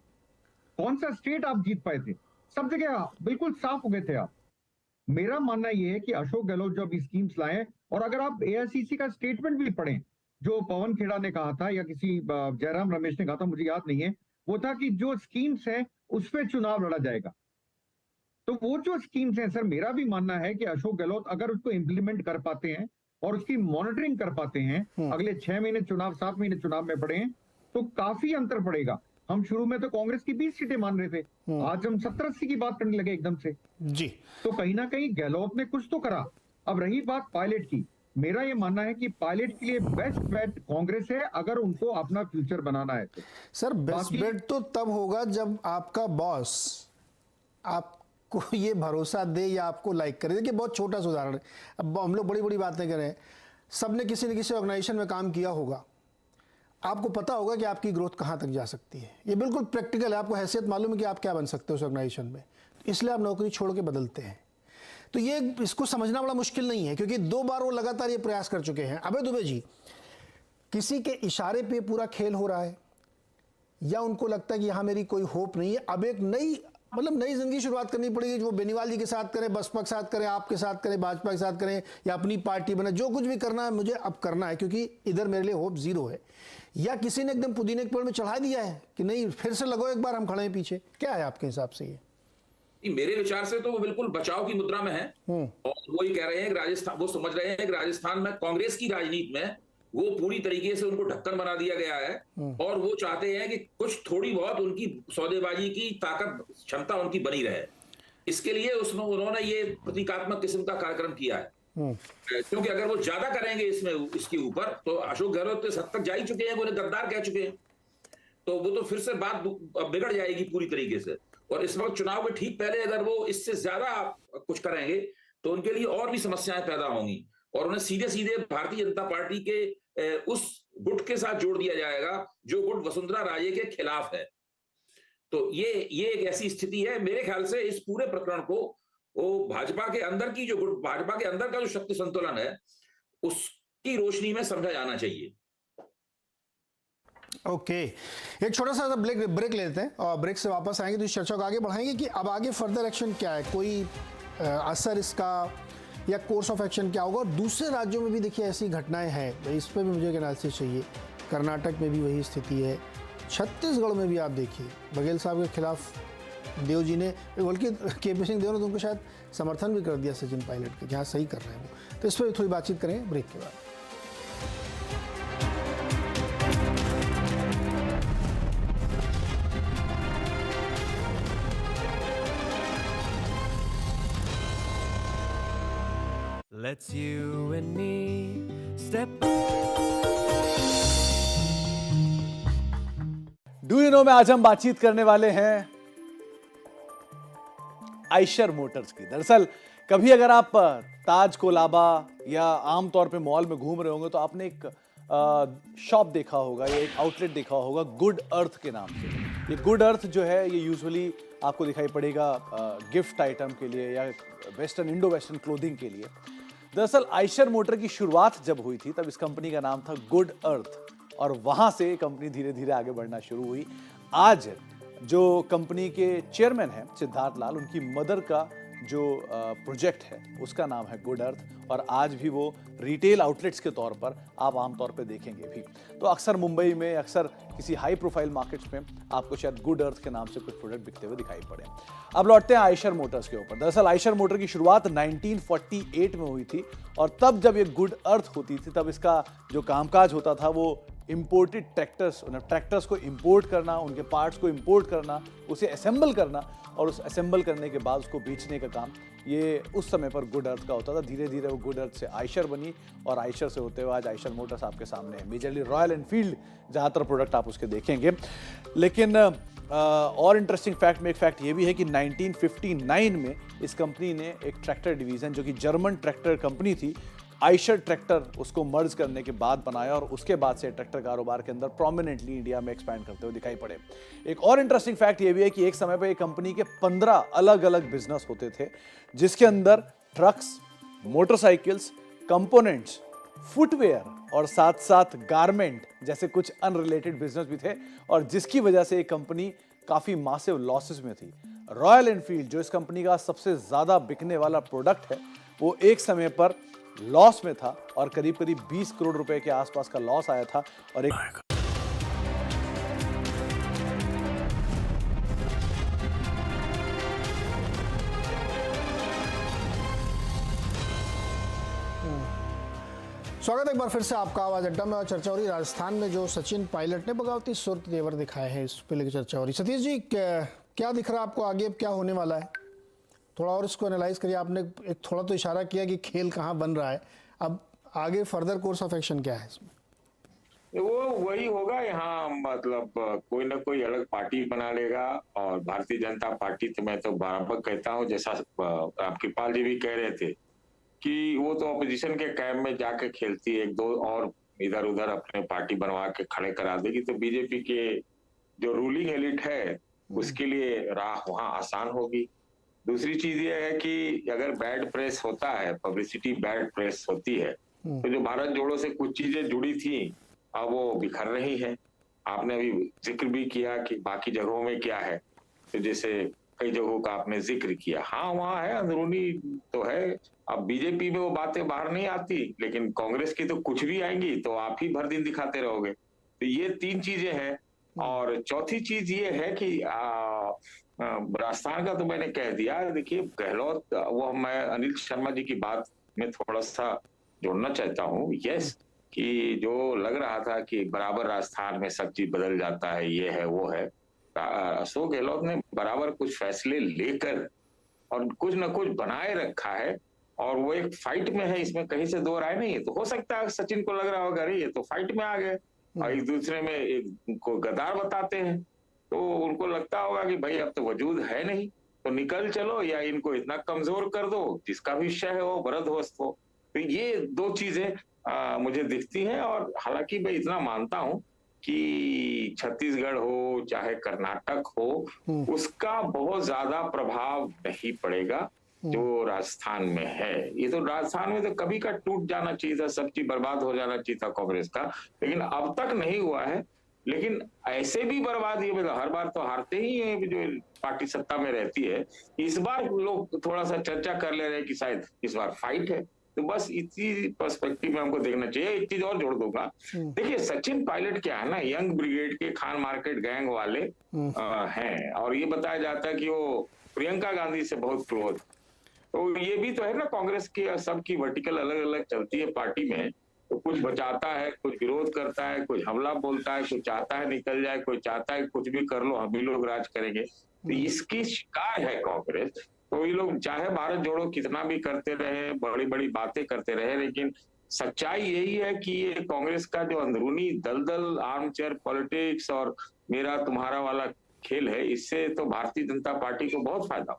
[SPEAKER 4] कौन सा स्टेट आप जीत पाए थे? सब जगह बिल्कुल साफ हो गए थे आप। मेरा मानना यह है कि अशोक गहलोत जो अभी स्कीम्स लाए, और अगर आप एआईसीसी का स्टेटमेंट भी पढ़ें जो पवन खेड़ा ने कहा था या किसी जयराम रमेश ने कहा था, मुझे याद नहीं है, वो था कि जो स्कीम्स है उस पर चुनाव लड़ा जाएगा। तो वो जो स्कीम्स हैं सर, मेरा भी मानना है कि अशोक गहलोत अगर उसको इंप्लीमेंट कर पाते हैं और उसकी मॉनिटरिंग कर पाते हैं, अगले 6 महीने चुनाव, 7 महीने चुनाव में पड़े हैं, तो काफी अंतर पड़ेगा। हम शुरू में तो कांग्रेस की 20 सीटें मान रहे थे, आज हम 70-80 की बात करने लगे एकदम से
[SPEAKER 1] जी।
[SPEAKER 4] तो कहीं ना कहीं गहलोत ने कुछ तो करा। अब रही बात पायलट की, मेरा ये मानना है कि पायलट के लिए बेस्ट बेट कांग्रेस है अगर उनको अपना फ्यूचर बनाना है तो।
[SPEAKER 1] सर बेस्ट बेट तो तब होगा जब आपका बॉस आपको ये भरोसा दे या आपको लाइक करे। देखिए बहुत छोटा सा उदाहरण है, अब हम लोग बड़ी बड़ी बातें करें, सबने किसी न किसी ऑर्गेनाइजेशन में काम किया होगा, आपको पता होगा कि आपकी ग्रोथ कहाँ तक जा सकती है। ये बिल्कुल प्रैक्टिकल है, आपको हैसियत मालूम है कि आप क्या बन सकते हो उस ऑर्गेनाइजेशन में, इसलिए आप नौकरी छोड़ के बदलते हैं। तो ये इसको समझना बड़ा मुश्किल नहीं है, क्योंकि 2 बार वो लगातार ये प्रयास कर चुके हैं। अभय दुबे जी, किसी के इशारे पे पूरा खेल हो रहा है या उनको लगता है कि यहाँ मेरी कोई होप नहीं है, अब एक नई जिंदगी शुरुआत करनी पड़ेगी, जो बेनीवाल जी के साथ करें, बसपा के साथ करें, आपके साथ करें, भाजपा के साथ करें, या अपनी पार्टी बने, जो कुछ भी करना है मुझे अब करना है, क्योंकि इधर मेरे लिए होप जीरो है। या किसी ने एकदम पुदीने के पेड़ में चढ़ा दिया है कि नहीं फिर से लगो एक बार, हम खड़े हैं पीछे। क्या है आपके हिसाब से ये?
[SPEAKER 6] मेरे विचार से तो वो बिल्कुल बचाव की मुद्रा में है, और वो ही कह रहे हैं कि राजस्थान, वो समझ रहे हैं कि राजस्थान में कांग्रेस की राजनीति में वो पूरी तरीके से उनको ढक्कन बना दिया गया है, और वो चाहते हैं कि कुछ थोड़ी बहुत उनकी सौदेबाजी की ताकत, क्षमता उनकी बनी रहे। इसके लिए उन्होंने ये प्रतीकात्मक किस्म का कार्यक्रम किया है, क्योंकि अगर वो ज्यादा करेंगे इसके ऊपर तो अशोक गहलोत तो हद तक जा ही चुके हैं, वो गद्दार कह चुके हैं, तो वो तो फिर से बात बिगड़ जाएगी पूरी तरीके से। और इस वक्त चुनाव के ठीक पहले अगर वो इससे ज्यादा कुछ करेंगे तो उनके लिए और भी समस्याएं पैदा होंगी, और उन्हें सीधे सीधे भारतीय जनता पार्टी के उस गुट के साथ जोड़ दिया जाएगा जो गुट वसुंधरा राजे के खिलाफ है। तो ये एक ऐसी स्थिति है, मेरे ख्याल से इस पूरे प्रकरण को वो भाजपा के अंदर का जो शक्ति संतुलन है उसकी रोशनी में समझा जाना चाहिए।
[SPEAKER 1] ओके, एक छोटा सा ब्रेक लेते हैं और ब्रेक से वापस आएंगे तो इस चर्चा को आगे बढ़ाएंगे कि अब आगे फर्दर एक्शन क्या है, कोई असर इसका या कोर्स ऑफ एक्शन क्या होगा। और दूसरे राज्यों में भी देखिए ऐसी घटनाएं हैं, इस पर भी मुझे एक एनालिसिस चाहिए। कर्नाटक में भी वही स्थिति है, छत्तीसगढ़ में भी आप देखिए बघेल साहब के खिलाफ देव जी ने, बल्कि केपी सिंह देव ने तो उनको शायद समर्थन भी कर दिया सचिन पायलट के, जहाँ सही कर रहे हैं वो। तो इस पर भी थोड़ी बातचीत करेंगे ब्रेक के बाद।
[SPEAKER 8] Let's you and me step.
[SPEAKER 9] Do you know में आज हम बातचीत करने वाले हैं आइशर मोटर्स की। दरअसल कभी अगर आप ताज कोलाबा या आमतौर पे मॉल में घूम रहे होंगे तो आपने एक शॉप देखा होगा या एक आउटलेट देखा होगा गुड अर्थ के नाम से। ये गुड अर्थ जो है ये यूजुअली आपको दिखाई पड़ेगा गिफ्ट आइटम के लिए या वेस्टर्न इंडो वेस्टर्न क्लोथिंग के लिए। दरअसल आयशर मोटर की शुरुआत जब हुई थी तब इस कंपनी का नाम था गुड अर्थ और वहां से कंपनी धीरे धीरे आगे बढ़ना शुरू हुई। आज जो कंपनी के चेयरमैन हैं सिद्धार्थ लाल, उनकी मदर का जो प्रोजेक्ट है उसका नाम है गुड अर्थ और आज भी वो रिटेल आउटलेट्स के तौर पर आप आमतौर पे देखेंगे भी। तो अक्सर मुंबई में, अक्सर किसी हाई प्रोफाइल मार्केट्स में आपको शायद गुड अर्थ के नाम से कुछ प्रोडक्ट बिकते हुए दिखाई पड़े। अब लौटते हैं आयशर मोटर्स के ऊपर। दरअसल आयशर मोटर की शुरुआत 1948 में हुई थी और तब जब ये गुड अर्थ होती थी तब इसका जो कामकाज होता था वो इंपोर्टेड ट्रैक्टर्स को इंपोर्ट करना, उनके पार्ट्स को इंपोर्ट करना, उसे असेंबल करना और उस असेंबल करने के बाद उसको बेचने का काम ये उस समय पर गुड अर्थ का होता था। धीरे धीरे वो गुड अर्थ से आयशर बनी और आयशर से होते हुए आज आयशर मोटर्स आपके सामने है। मेजरली रॉयल एनफील्ड ज़्यादातर प्रोडक्ट आप उसके देखेंगे। लेकिन और इंटरेस्टिंग फैक्ट में एक फैक्ट ये भी है कि 1959 में इस कंपनी ने एक ट्रैक्टर डिवीज़न जो कि जर्मन ट्रैक्टर कंपनी थी, आयशर ट्रैक्टर, उसको मर्ज करने के बाद बनाया और उसके बाद से ट्रैक्टर कारोबार के अंदर प्रोमिनेंटली इंडिया में एक्सपैंड करते हुए दिखाई पड़े। एक और इंटरेस्टिंग फैक्ट ये भी है कि एक समय पर एक कंपनी के 15 अलग अलग बिजनेस होते थे जिसके अंदर ट्रक्स, मोटरसाइकिल्स, कंपोनेंट्स, फुटवेयर और साथ साथ गारमेंट जैसे कुछ अनरिलेटेड बिजनेस भी थे और जिसकी वजह से ये कंपनी काफी मासिव लॉसेस में थी। रॉयल एनफील्ड जो इस कंपनी का सबसे ज्यादा बिकने वाला प्रोडक्ट है वो एक समय पर लॉस में था और करीब करीब 20 करोड़ रुपए के आसपास का लॉस आया था और एक
[SPEAKER 1] स्वागत है एक बार फिर से आपका आवाज अड्डा में। और चर्चा हो रही राजस्थान में जो सचिन पायलट ने बगावती सुर्ख तेवर दिखाए हैं, इस पे लेकर चर्चा हो रही। सतीश जी क्या दिख रहा है आपको आगे, अब क्या होने वाला है? थोड़ा और इसको एनालाइज करिए। आपने एक थोड़ा तो इशारा किया कि खेल कहाँ बन रहा है, अब आगे फर्दर कोर्स ऑफ एक्शन क्या है इसमें?
[SPEAKER 7] वो वही होगा यहाँ, मतलब कोई ना कोई अलग पार्टी बना लेगा और भारतीय जनता पार्टी तो मैं तो बराबर कहता हूँ, जैसा आपके पाल जी भी कह रहे थे कि वो तो ऑपोजिशन के कैंप में जाके खेलती है, एक दो और इधर उधर अपने पार्टी बनवा के खड़े करा देगी तो बीजेपी के जो रूलिंग एलिट है उसके लिए राह वहां आसान होगी। दूसरी चीज ये है कि अगर बैड प्रेस होता है, पब्लिसिटी बैड प्रेस होती है तो जो भारत जोड़ो से कुछ चीजें जुड़ी थी अब वो बिखर रही है। आपने अभी जिक्र भी किया कि बाकी जगहों में क्या है, तो जैसे कई जगहों का आपने जिक्र किया, हाँ वहाँ है, अंदरूनी तो है। अब बीजेपी में वो बातें बाहर नहीं आती, लेकिन कांग्रेस की तो कुछ भी आएंगी तो आप ही भर दिन दिखाते रहोगे। तो ये तीन चीजें हैं। और चौथी चीज ये है कि राजस्थान का तो मैंने कह दिया। देखिए गहलोत, वो मैं अनिल शर्मा जी की बात में थोड़ा सा जोड़ना चाहता हूँ। यस, कि जो लग रहा था कि बराबर राजस्थान में सब चीज बदल जाता है, ये है वो है, अशोक गहलोत ने बराबर कुछ फैसले लेकर और कुछ न कुछ बनाए रखा है और वो एक फाइट में है, इसमें कहीं से दो राय नहीं है। तो हो सकता है सचिन को लग रहा होगा अरे ये तो फाइट में आ गए और एक दूसरे में एक को गद्दार बताते हैं, तो उनको लगता होगा कि भाई अब तो वजूद है नहीं तो निकल चलो या इनको इतना कमजोर कर दो जिसका भी शय हो बरदोस्त हो। तो ये दो चीजें मुझे दिखती हैं। और हालांकि मैं इतना मानता हूं कि छत्तीसगढ़ हो चाहे कर्नाटक हो उसका बहुत ज्यादा प्रभाव नहीं पड़ेगा जो राजस्थान में है। ये तो राजस्थान में तो कभी का टूट जाना चाहिए था, सब चीज बर्बाद हो जाना चाहिए था कांग्रेस का, लेकिन अब तक नहीं हुआ है। लेकिन ऐसे भी बर्बाद ये मतलब हर बार तो हारते ही है जो पार्टी सत्ता में रहती है। इस बार लोग थोड़ा सा चर्चा कर ले रहे हैं कि शायद इस बार फाइट है, तो बस इसी पर्सपेक्टिव में हमको देखना चाहिए। एक चीज और जोड़ दूंगा, देखिए सचिन पायलट क्या है ना, यंग ब्रिगेड के खान मार्केट गैंग वाले हैं और ये बताया जाता है कि वो प्रियंका गांधी से बहुत क्लोज। तो ये भी तो है ना, कांग्रेस की सबकी वर्टिकल अलग अलग चलती है पार्टी में, तो कुछ बचाता है, कुछ विरोध करता है, कुछ हमला बोलता है, कुछ चाहता है निकल जाए, कोई चाहता है कुछ भी कर लो हम ही लोग राज करेंगे। तो इसकी शिकार है कांग्रेस। तो ये लोग चाहे भारत जोड़ो कितना भी करते रहे, बड़ी बड़ी बातें करते रहे, लेकिन सच्चाई यही है कि ये कांग्रेस का जो अंदरूनी दलदल आर्म चेयर पॉलिटिक्स और मेरा तुम्हारा वाला खेल है, इससे तो भारतीय जनता पार्टी को बहुत फायदा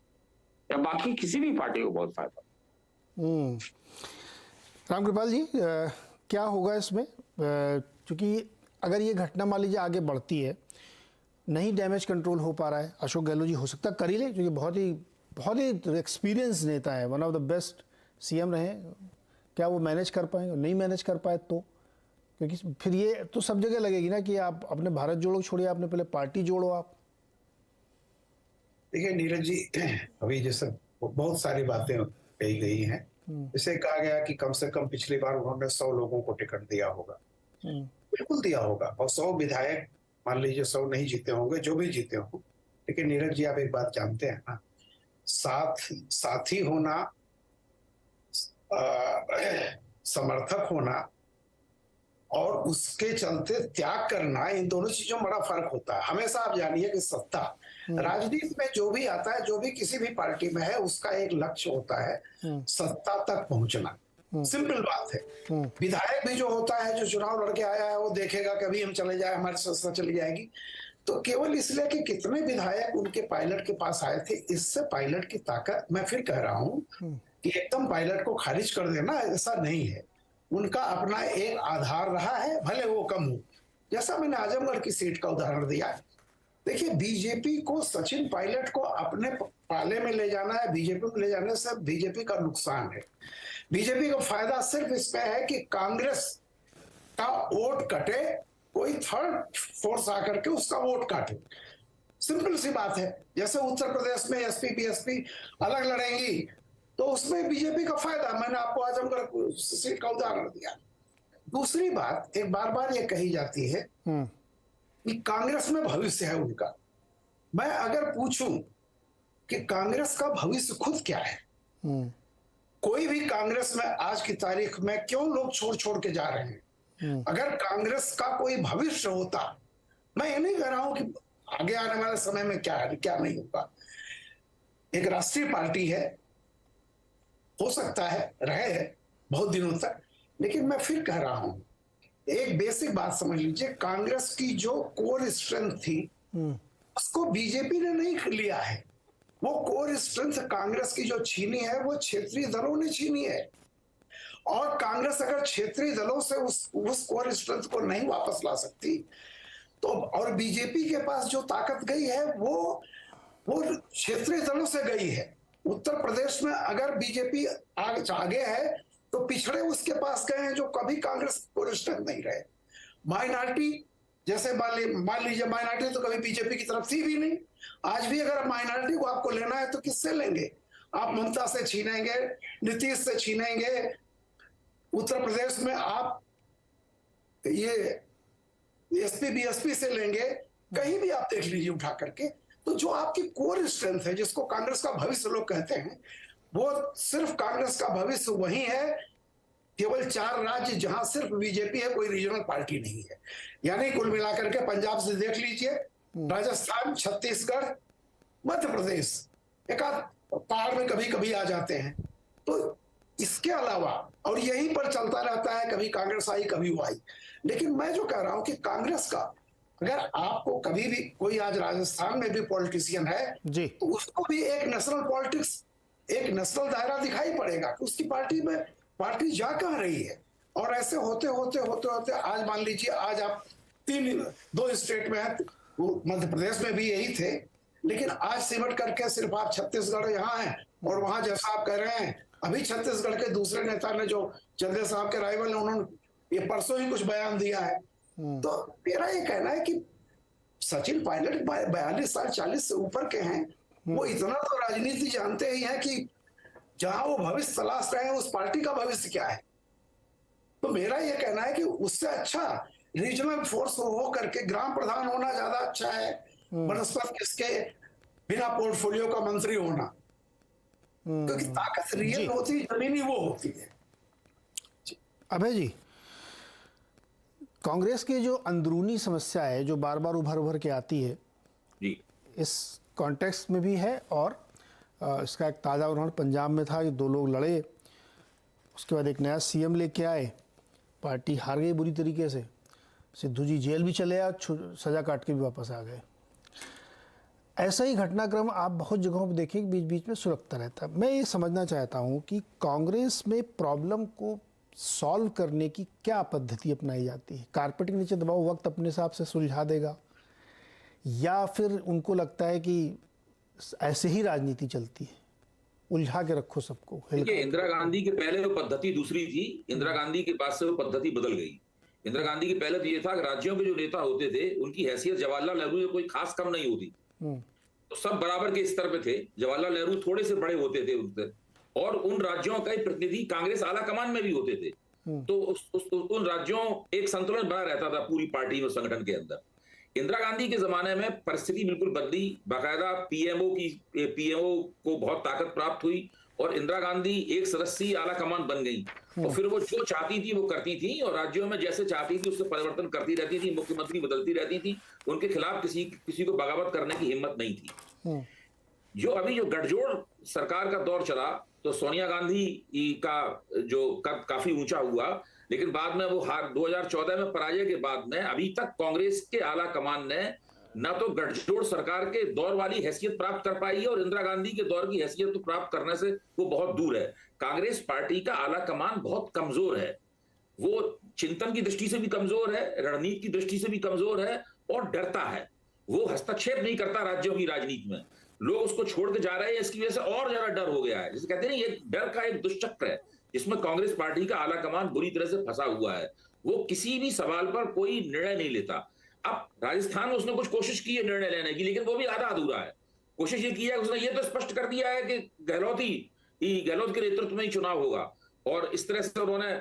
[SPEAKER 7] या बाकी किसी भी पार्टी को बहुत फायदा।
[SPEAKER 1] रामकृपाल जी, क्या होगा इसमें? क्योंकि अगर ये घटना मान लीजिए आगे बढ़ती है, नहीं डैमेज कंट्रोल हो पा रहा है, अशोक गहलोत जी हो सकता है कर ही ले, क्योंकि बहुत ही एक्सपीरियंस नेता है, one of the best CM रहे। क्या वो मैनेज कर पाएंगे? नहीं मैनेज कर पाए तो, क्योंकि फिर ये तो सब जगह लगेगी ना कि आप अपने भारत जोड़ो छोड़िए, आपने पहले पार्टी जोड़ो आप।
[SPEAKER 5] देखिए नीरज जी, अभी जैसे बहुत सारी बातें कही गई हैं। इसे कहा गया कि कम से कम पिछली बार उन्होंने 100 लोगों को टिकट दिया होगा। बिल्कुल दिया होगा, और 100 विधायक, मान लीजिए 100 नहीं जीते होंगे, जो भी जीते हों, लेकिन नीरज जी आप एक बात जानते हैं ना, साथी होना, समर्थक होना और उसके चलते त्याग करना, इन दोनों चीजों में बड़ा फर्क होता है। हमेशा आप जानिए कि सत्ता, राजनीति में जो भी आता है, जो भी किसी भी पार्टी में है, उसका एक लक्ष्य होता है सत्ता तक पहुंचना। सिंपल बात है। विधायक भी जो होता है, जो चुनाव लड़के आया है, वो देखेगा कभी हम चले जाए, हमारी संस्था चली जाएगी, तो केवल इसलिए कि कितने विधायक उनके पायलट के पास आए थे, इससे पायलट की ताकत, मैं फिर कह रहा हूं कि एकदम पायलट को खारिज कर देना ऐसा नहीं है। उनका अपना एक आधार रहा है, भले वो कम हो। जैसा मैंने आजमगढ़ की सीट का उदाहरण दिया, देखिए बीजेपी को, सचिन पायलट को अपने पाले में ले जाना है, बीजेपी में ले जाने से बीजेपी का नुकसान है। बीजेपी का फायदा सिर्फ इसमें है कि कांग्रेस का वोट कटे, कोई थर्ड फोर्स आकर के उसका वोट काटे। सिंपल सी बात है। जैसे उत्तर प्रदेश में एसपी बीएसपी अलग लड़ेंगी, तो उसमें बीजेपी का फायदा। मैंने आपको आजमगढ़ सीट का उदाहरण दिया। दूसरी बात, एक बार बार ये कही जाती है कि कांग्रेस में भविष्य है उनका। मैं अगर पूछूं कि कांग्रेस का भविष्य खुद क्या है, कोई भी कांग्रेस में आज की तारीख में क्यों लोग छोड़ छोड़ के जा रहे हैं? अगर कांग्रेस का कोई भविष्य होता, मैं ये नहीं कह रहा हूं कि आगे आने वाले समय में क्या है क्या नहीं होगा, एक राष्ट्रीय पार्टी है, हो सकता है रहे बहुत दिनों तक, लेकिन मैं फिर कह रहा हूं, एक बेसिक बात समझ लीजिए, कांग्रेस की जो कोर स्ट्रेंथ थी उसको बीजेपी ने नहीं लिया है। वो कोर स्ट्रेंथ कांग्रेस की जो छीनी है, वो क्षेत्रीय दलों ने छीनी है। और कांग्रेस अगर क्षेत्रीय दलों से उस कोर स्ट्रेंथ को नहीं वापस ला सकती, तो और बीजेपी के पास जो ताकत गई है वो क्षेत्रीय दलों से गई है। उत्तर प्रदेश में अगर बीजेपी आगे है, तो पिछड़े उसके पास गए हैं जो कभी कांग्रेस कोर स्ट्रेंथ नहीं रहे। माइनॉरिटी, जैसे मान लीजिए माइनॉरिटी तो कभी बीजेपी की तरफ थी भी नहीं। आज भी अगर माइनॉरिटी को आपको लेना है तो किससे लेंगे? आप ममता से छीनेंगे, नीतीश से छीनेंगे। उत्तर प्रदेश में आप ये एसपी बीएसपी से लेंगे, कहीं भी आप देख लीजिए उठा करके। तो जो आपकी कोर स्ट्रेंथ है, जिसको कांग्रेस का भविष्य लोग कहते हैं, वो सिर्फ कांग्रेस का भविष्य वही है, केवल 4 राज्य जहां सिर्फ बीजेपी है, कोई रीजनल पार्टी नहीं है। यानी कुल मिलाकर के पंजाब से देख लीजिए, राजस्थान, छत्तीसगढ़, मध्य प्रदेश, एक आध पहाड़ में कभी कभी आ जाते हैं। तो इसके अलावा, और यहीं पर चलता रहता है, कभी कांग्रेस आई कभी वो आई। लेकिन मैं जो कह रहा हूं कि कांग्रेस का, अगर आपको कभी भी कोई आज राजस्थान में भी पॉलिटिशियन है जी, तो उसको भी एक नेशनल पॉलिटिक्स, एक नेशनल दायरा दिखाई पड़ेगा कि उसकी पार्टी जा कहां रही है। और ऐसे होते होते आज मान लीजिए, आज आप 2 स्टेट में हैं, मध्य प्रदेश में भी यही थे, लेकिन आज सिमट करके सिर्फ आप छत्तीसगढ़ यहाँ हैं। और वहां जैसा आप कह रहे हैं, अभी छत्तीसगढ़ के दूसरे नेता ने, जो चंद्र साहब के राइवल, उन्होंने ये परसों ही कुछ बयान दिया है। तो मेरा ये कहना है कि सचिन पायलट 42 साल 40 से ऊपर के हैं, वो इतना तो राजनीति जानते ही हैं कि जहां वो भविष्य तलाश रहे हैं, उस पार्टी का भविष्य क्या है। तो मेरा ये कहना है कि उससे अच्छा रीजनल फोर्स हो करके ग्राम प्रधान होना ज्यादा अच्छा है, बनस्पत किसके बिना पोर्टफोलियो का मंत्री होना। क्योंकि ताकत रियल होती, जमीनी वो होती है।
[SPEAKER 1] अभय जी, कांग्रेस की जो अंदरूनी समस्या है, जो बार बार उभर के आती है
[SPEAKER 6] जी,
[SPEAKER 1] इस कॉन्टेक्स्ट में भी है, और इसका एक ताज़ा उदाहरण पंजाब में था कि 2 लोग लड़े, उसके बाद एक नया सीएम लेके आए, पार्टी हार गई बुरी तरीके से, सिद्धू जी जेल भी चले आए, सज़ा काट के भी वापस आ गए। ऐसा ही घटनाक्रम आप बहुत जगहों पर देखें, बीच बीच में सुलगता रहता है। मैं ये समझना चाहता हूँ कि कांग्रेस में प्रॉब्लम को सॉल्व करने की क्या पद्धति अपनाई जाती है? कारपेट के नीचे दबाओ, वक्त अपने हिसाब से सुलझा देगा, या फिर उनको लगता है कि ऐसे ही राजनीति चलती है, उलझा के रखो सबको?
[SPEAKER 6] देखिए, इंदिरा गांधी के पहले वो पद्धति दूसरी थी, इंदिरा गांधी के बाद से वो पद्धति बदल गई। इंदिरा गांधी के पहले तो ये था कि राज्यों के जो नेता होते थे उनकी हैसियत जवाहरलाल नेहरू से कोई खास कम नहीं होती, तो सब बराबर के स्तर पे थे। जवाहरलाल नेहरू थोड़े से बड़े होते थे उनसे, और उन राज्यों का प्रतिनिधि कांग्रेस आला कमान में भी होते थे, तो उन राज्यों एक संतुलन बना रहता था पूरी पार्टी में, संगठन के अंदर। इंदिरा गांधी के जमाने में परिस्थिति बिल्कुल बदली, बाकायदा पीएमओ को बहुत ताकत प्राप्त हुई और इंदिरा गांधी एक सदस्यीय आला कमान बन गई, और फिर वो जो चाहती थी वो करती थी, और राज्यों में जैसे चाहती थी उससे परिवर्तन करती रहती थी, मुख्यमंत्री बदलती रहती थी, उनके खिलाफ किसी को बगावत करने की हिम्मत नहीं थी। जो अभी जो गठजोड़ सरकार का दौर चला, तो सोनिया गांधी का जो कद काफी ऊंचा हुआ, लेकिन बाद में वो हार 2014 में पराजय के बाद में अभी तक कांग्रेस के आला कमान ने न तो गठजोड़ सरकार के दौर वाली हैसियत प्राप्त कर पाई है, और इंदिरा गांधी के दौर की हैसियत तो प्राप्त करने से वो बहुत दूर है। कांग्रेस पार्टी का आला कमान बहुत कमजोर है, वो चिंतन की दृष्टि से भी कमजोर है, रणनीति की दृष्टि से भी कमजोर है, और डरता है। वो हस्तक्षेप नहीं करता राज्यों की राजनीति में, लोग उसको छोड़ के जा रहे हैं, इसकी वजह से और ज्यादा डर हो गया है। जैसे कहते हैं ना, ये डर का एक दुष्चक्र है जिसमें कांग्रेस पार्टी का आला कमान बुरी तरह से फंसा हुआ है। वो किसी भी सवाल पर कोई निर्णय नहीं लेता। अब राजस्थान में उसने कुछ कोशिश की है निर्णय लेने की, लेकिन वो भी आधा अधूरा है। कोशिश ये की है, उसने ये तो स्पष्ट कर दिया है कि गहलोत के नेतृत्व में ही चुनाव होगा, और इस तरह से उन्होंने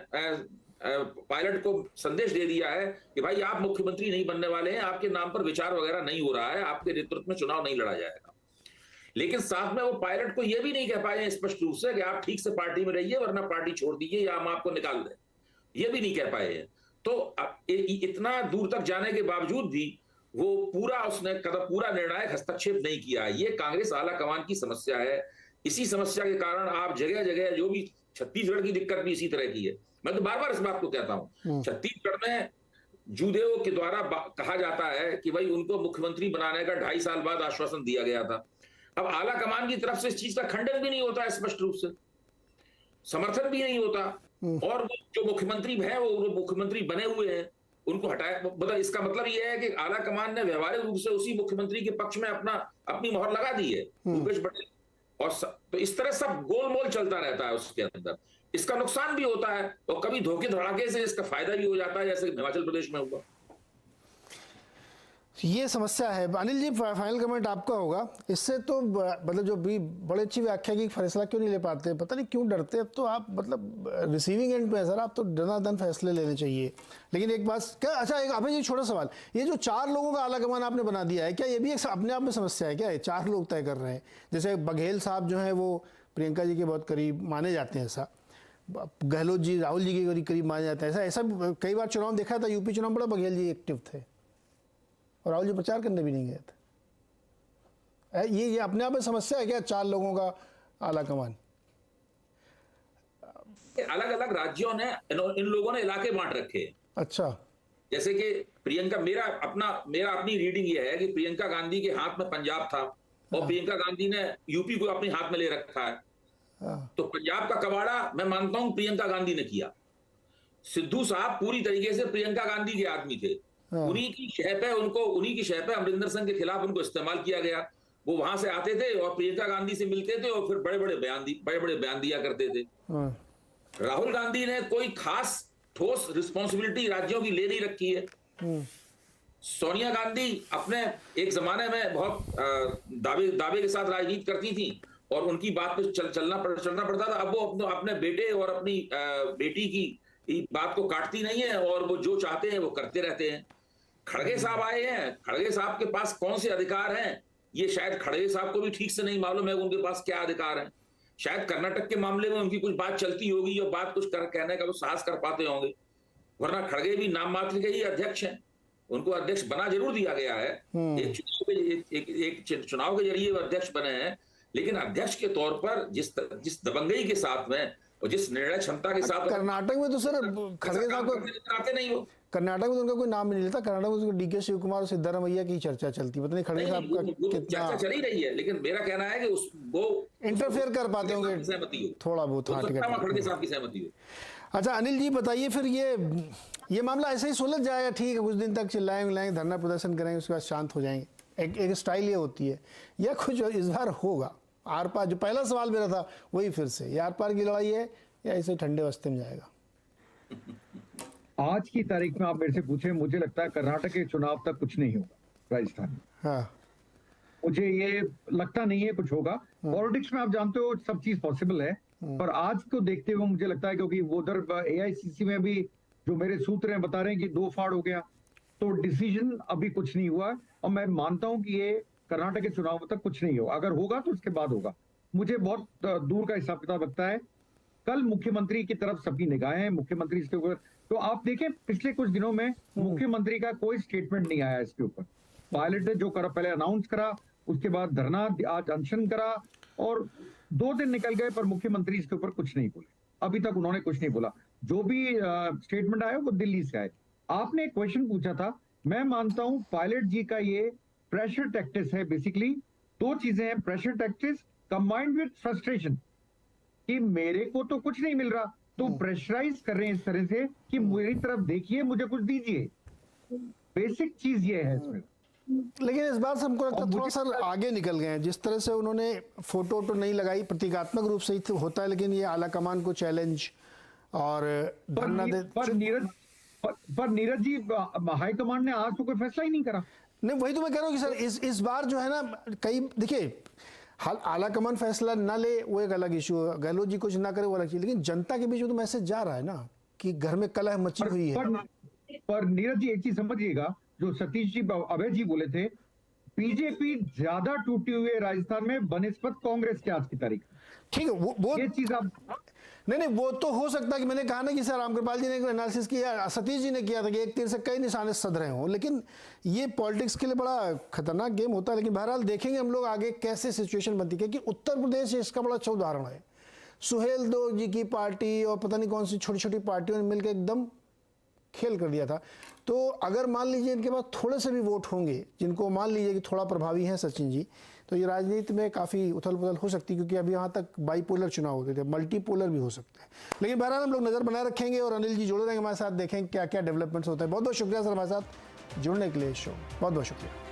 [SPEAKER 6] पायलट को संदेश दे दिया है कि भाई आप मुख्यमंत्री नहीं बनने वाले हैं, आपके नाम पर विचार वगैरह नहीं हो रहा है, आपके नेतृत्व में चुनाव नहीं लड़ा जाएगा। लेकिन साथ में वो पायलट को यह भी नहीं कह पाए स्पष्ट रूप से कि आप ठीक से पार्टी में रहिए वरना पार्टी छोड़ दीजिए या हम आपको निकाल दें, ये भी नहीं कह पाए हैं। तो इतना दूर तक जाने के बावजूद भी वो उसने पूरा निर्णायक हस्तक्षेप नहीं किया है। ये कांग्रेस आला कमान की समस्या है। इसी समस्या के कारण आप जगह जगह, जो भी छत्तीसगढ़ की दिक्कत भी इसी तरह की है, मैं तो बार बार इस बात को कहता हूं, छत्तीसगढ़ में जूदेव के द्वारा कहा जाता है कि भाई उनको मुख्यमंत्री बनाने का 2.5 साल बाद आश्वासन दिया गया था। अब आला कमान की तरफ से इस चीज का खंडन भी नहीं होता, स्पष्ट रूप से समर्थन भी नहीं होता, और जो मुख्यमंत्री है वो मुख्यमंत्री बने हुए हैं, उनको हटाया। मतलब इसका मतलब ये है कि आला कमान ने व्यवहारिक रूप से उसी मुख्यमंत्री के पक्ष में अपनी मोहर लगा दी है, भूपेश बघेल, और तो इस तरह सब गोलमोल चलता रहता है उसके अंदर। इसका नुकसान भी होता है, और कभी धोखे धड़ाके से इसका फायदा भी हो जाता है, जैसे हिमाचल प्रदेश में हुआ।
[SPEAKER 1] ये समस्या है। अनिल जी, फाइनल कमेंट आपका होगा इससे। तो मतलब जो भी बड़े अच्छी व्याख्या की फैसला क्यों नहीं ले पाते, पता नहीं क्यों डरते। अब तो आप मतलब रिसीविंग एंड पे है सर, आप तो दनादन फैसले लेने चाहिए। लेकिन एक बात क्या, अच्छा एक अभी ये छोटा सवाल, ये जो 4 लोगों का आला कमान आपने बना दिया है, क्या ये भी एक अपने आप में समस्या है क्या? ये 4 लोग तय कर रहे हैं, जैसे बघेल साहब जो हैं वो प्रियंका जी के बहुत करीब माने जाते हैं, ऐसा गहलोत जी राहुल जी के करीब माने जाते हैं, ऐसा कई बार चुनाव देखा था, यूपी चुनाव बड़ा बघेल जी एक्टिव थे और राहुल जी प्रचार करने भी नहीं गए थे। ये अपने आप में समस्या है क्या, 4 लोगों का आला कमान?
[SPEAKER 6] अलग अलग राज्यों ने इन लोगों ने इलाके बांट रखे।
[SPEAKER 1] अच्छा,
[SPEAKER 6] जैसे कि प्रियंका, मेरा अपनी रीडिंग ये है कि प्रियंका गांधी के हाथ में पंजाब था, और प्रियंका गांधी ने यूपी को अपने हाथ में ले रखा है। तो पंजाब का कबाड़ा मैं मानता हूं प्रियंका गांधी ने किया। सिद्धू साहब पूरी तरीके से प्रियंका गांधी के आदमी थे, उन्हीं की शह पे अमरिंदर सिंह के खिलाफ उनको इस्तेमाल किया गया। वो वहां से आते थे और प्रियंका गांधी से मिलते थे और फिर बड़े बड़े बयान दिया करते थे। राहुल गांधी ने कोई खास ठोस रिस्पॉन्सिबिलिटी राज्यों की ले नहीं रखी है। सोनिया गांधी अपने एक जमाने में बहुत दावे के साथ राजनीति करती थी और उनकी बात पे चलना पड़ता था। अब वो अपने बेटे और अपनी बेटी की बात को काटती नहीं है और वो जो चाहते हैं वो करते रहते हैं। खड़गे साहब आए हैं, खड़गे साहब के पास कौन से अधिकार हैं ये शायद खड़गे साहब को भी ठीक से नहीं मालूम है उनके पास क्या अधिकार है। शायद कर्नाटक के मामले में उनकी कुछ बात चलती होगी और बात कुछ कहने का वो साहस कर पाते होंगे, वरना खड़गे भी नाम मात्र के ही अध्यक्ष हैं। उनको अध्यक्ष बना जरूर दिया गया है, एक चुनाव के जरिए वो अध्यक्ष बने हैं, लेकिन अध्यक्ष के तौर पर जिस दबंगई के साथ में और जिस निर्णय क्षमता के साथ
[SPEAKER 1] कर्नाटक में तो सर खड़गे साहब को
[SPEAKER 6] आते नहीं हो।
[SPEAKER 1] कर्नाटक में तो उनका कोई नाम नहीं लेता, कर्नाटक में तो डीके शिव कुमार और सिद्धारमैया की चर्चा चलती, पता नहीं खड़गे साहब का
[SPEAKER 6] वो तो चर्चा चल ही रही है, लेकिन मेरा कहना है कि वो
[SPEAKER 1] इंटरफेयर कर पाते होंगे
[SPEAKER 6] सहमति हो,
[SPEAKER 1] थोड़ा बहुत। हाँ,
[SPEAKER 6] खड़गे साहब की सहमति हो।
[SPEAKER 1] अच्छा अनिल जी बताइए, फिर ये मामला ऐसे ही सुलझ जाएगा? ठीक है, कुछ दिन तक चिल्लाएंगे, धरना प्रदर्शन करेंगे, उसके बाद शांत हो जाएंगे, एक स्टाइल ये होती है, या कुछ इस बार होगा? आर पार, जो पहला सवाल मेरा था वही फिर से, ये आर पार की लड़ाई है या ऐसे ठंडे बस्ते में जाएगा?
[SPEAKER 4] आज की तारीख में आप मेरे से पूछे, मुझे लगता है कर्नाटक के चुनाव तक कुछ नहीं होगा राजस्थान में।
[SPEAKER 1] हाँ,
[SPEAKER 4] मुझे ये लगता नहीं है कुछ होगा। पॉलिटिक्स में आप जानते हो सब चीज पॉसिबल है, पर आज को देखते हुए मुझे लगता है, क्योंकि वो उधर AICC में भी जो मेरे सूत्र हैं बता रहे हैं कि 2 फाड़ हो गया, तो डिसीजन अभी कुछ नहीं हुआ, और मैं मानता हूं कि ये कर्नाटक के चुनाव तक कुछ नहीं होगा। अगर होगा तो उसके बाद होगा। मुझे बहुत दूर का हिसाब किताब लगता है। कल मुख्यमंत्री की तरफ सबकी निगाहें हैं, मुख्यमंत्री इसके ऊपर, तो आप देखें पिछले कुछ दिनों में मुख्यमंत्री का कोई स्टेटमेंट नहीं आया इसके ऊपर। पायलट ने जो करा, पहले अनाउंस करा, उसके बाद धरना, आज अनशन करा, और 2 दिन निकल गए, पर मुख्यमंत्री इसके ऊपर कुछ नहीं बोले। अभी तक उन्होंने कुछ नहीं बोला। जो भी स्टेटमेंट आया वो दिल्ली से आए। आपने एक क्वेश्चन पूछा था, मैं मानता हूं पायलट जी का ये प्रेशर टैक्टिस है। बेसिकली 2 चीजें हैं, pressure tactics combined with frustration, कि मेरे को तो कुछ नहीं मिल रहा, तो प्रेशराइज कर रहे हैं इस तरह से कि मेरी तरफ देखिए, मुझे कुछ दीजिए। बेसिक चीज ये है इसमें।
[SPEAKER 1] लेकिन इस बार से हमको लगता है थोड़ा सा आगे निकल गए हैं। जिस तरह से उन्होंने फोटो तो नहीं लगाई, प्रतीकात्मक रूप से ही तो होता है, लेकिन ये आला कमान को चैलेंज और धरना दे।
[SPEAKER 4] पर नीरज जी, हाईकमांड ने आज तो कोई फैसला ही नहीं करा।
[SPEAKER 1] नहीं, वही तो मैं कह रहा हूँ कि सर इस बार जो है ना, कई देखिए, आला कमान फैसला ना ले वो एक अलग इशू है, गहलोत जी कुछ ना करे वो अलग चीज, लेकिन जनता के बीच में तो मैसेज जा रहा है ना कि घर में कलह मची हुई है।
[SPEAKER 4] पर नीरज जी एक चीज समझिएगा, जो सतीश जी, अभय जी बोले थे, बीजेपी ज्यादा टूटी हुई है राजस्थान में बनिस्बत कांग्रेस के आज की तारीख।
[SPEAKER 1] ठीक है, वो
[SPEAKER 4] ये चीज आप
[SPEAKER 1] नहीं, वो तो हो सकता है कि मैंने कहा ना कि सर रामकृपाल जी ने एनालिसिस किया, सतीश जी ने किया था कि एक तीर से कई निशाने सध रहे हों, लेकिन ये पॉलिटिक्स के लिए बड़ा खतरनाक गेम होता है। लेकिन बहरहाल देखेंगे हम लोग आगे कैसे सिचुएशन बनती है, क्योंकि उत्तर प्रदेश इसका बड़ा अच्छा उदाहरण है। सुहेल देव जी की पार्टी और पता नहीं कौन सी छोटी छोटी पार्टियों ने मिलकर एकदम खेल कर दिया था। तो अगर मान लीजिए इनके पास थोड़े से भी वोट होंगे, जिनको मान लीजिए कि थोड़ा प्रभावी हैं सचिन जी, तो ये राजनीति में काफ़ी उथल पुथल हो सकती है, क्योंकि अभी यहाँ तक बाईपोलर चुनाव होते थे, मल्टीपोलर भी हो सकते हैं। लेकिन बहरहाल हम लोग नज़र बनाए रखेंगे और अनिल जी जुड़े रहेंगे हमारे साथ, देखें क्या क्या डेवलपमेंट्स होते हैं। बहुत बहुत शुक्रिया सर हमारे साथ जुड़ने के लिए शो, बहुत बहुत शुक्रिया।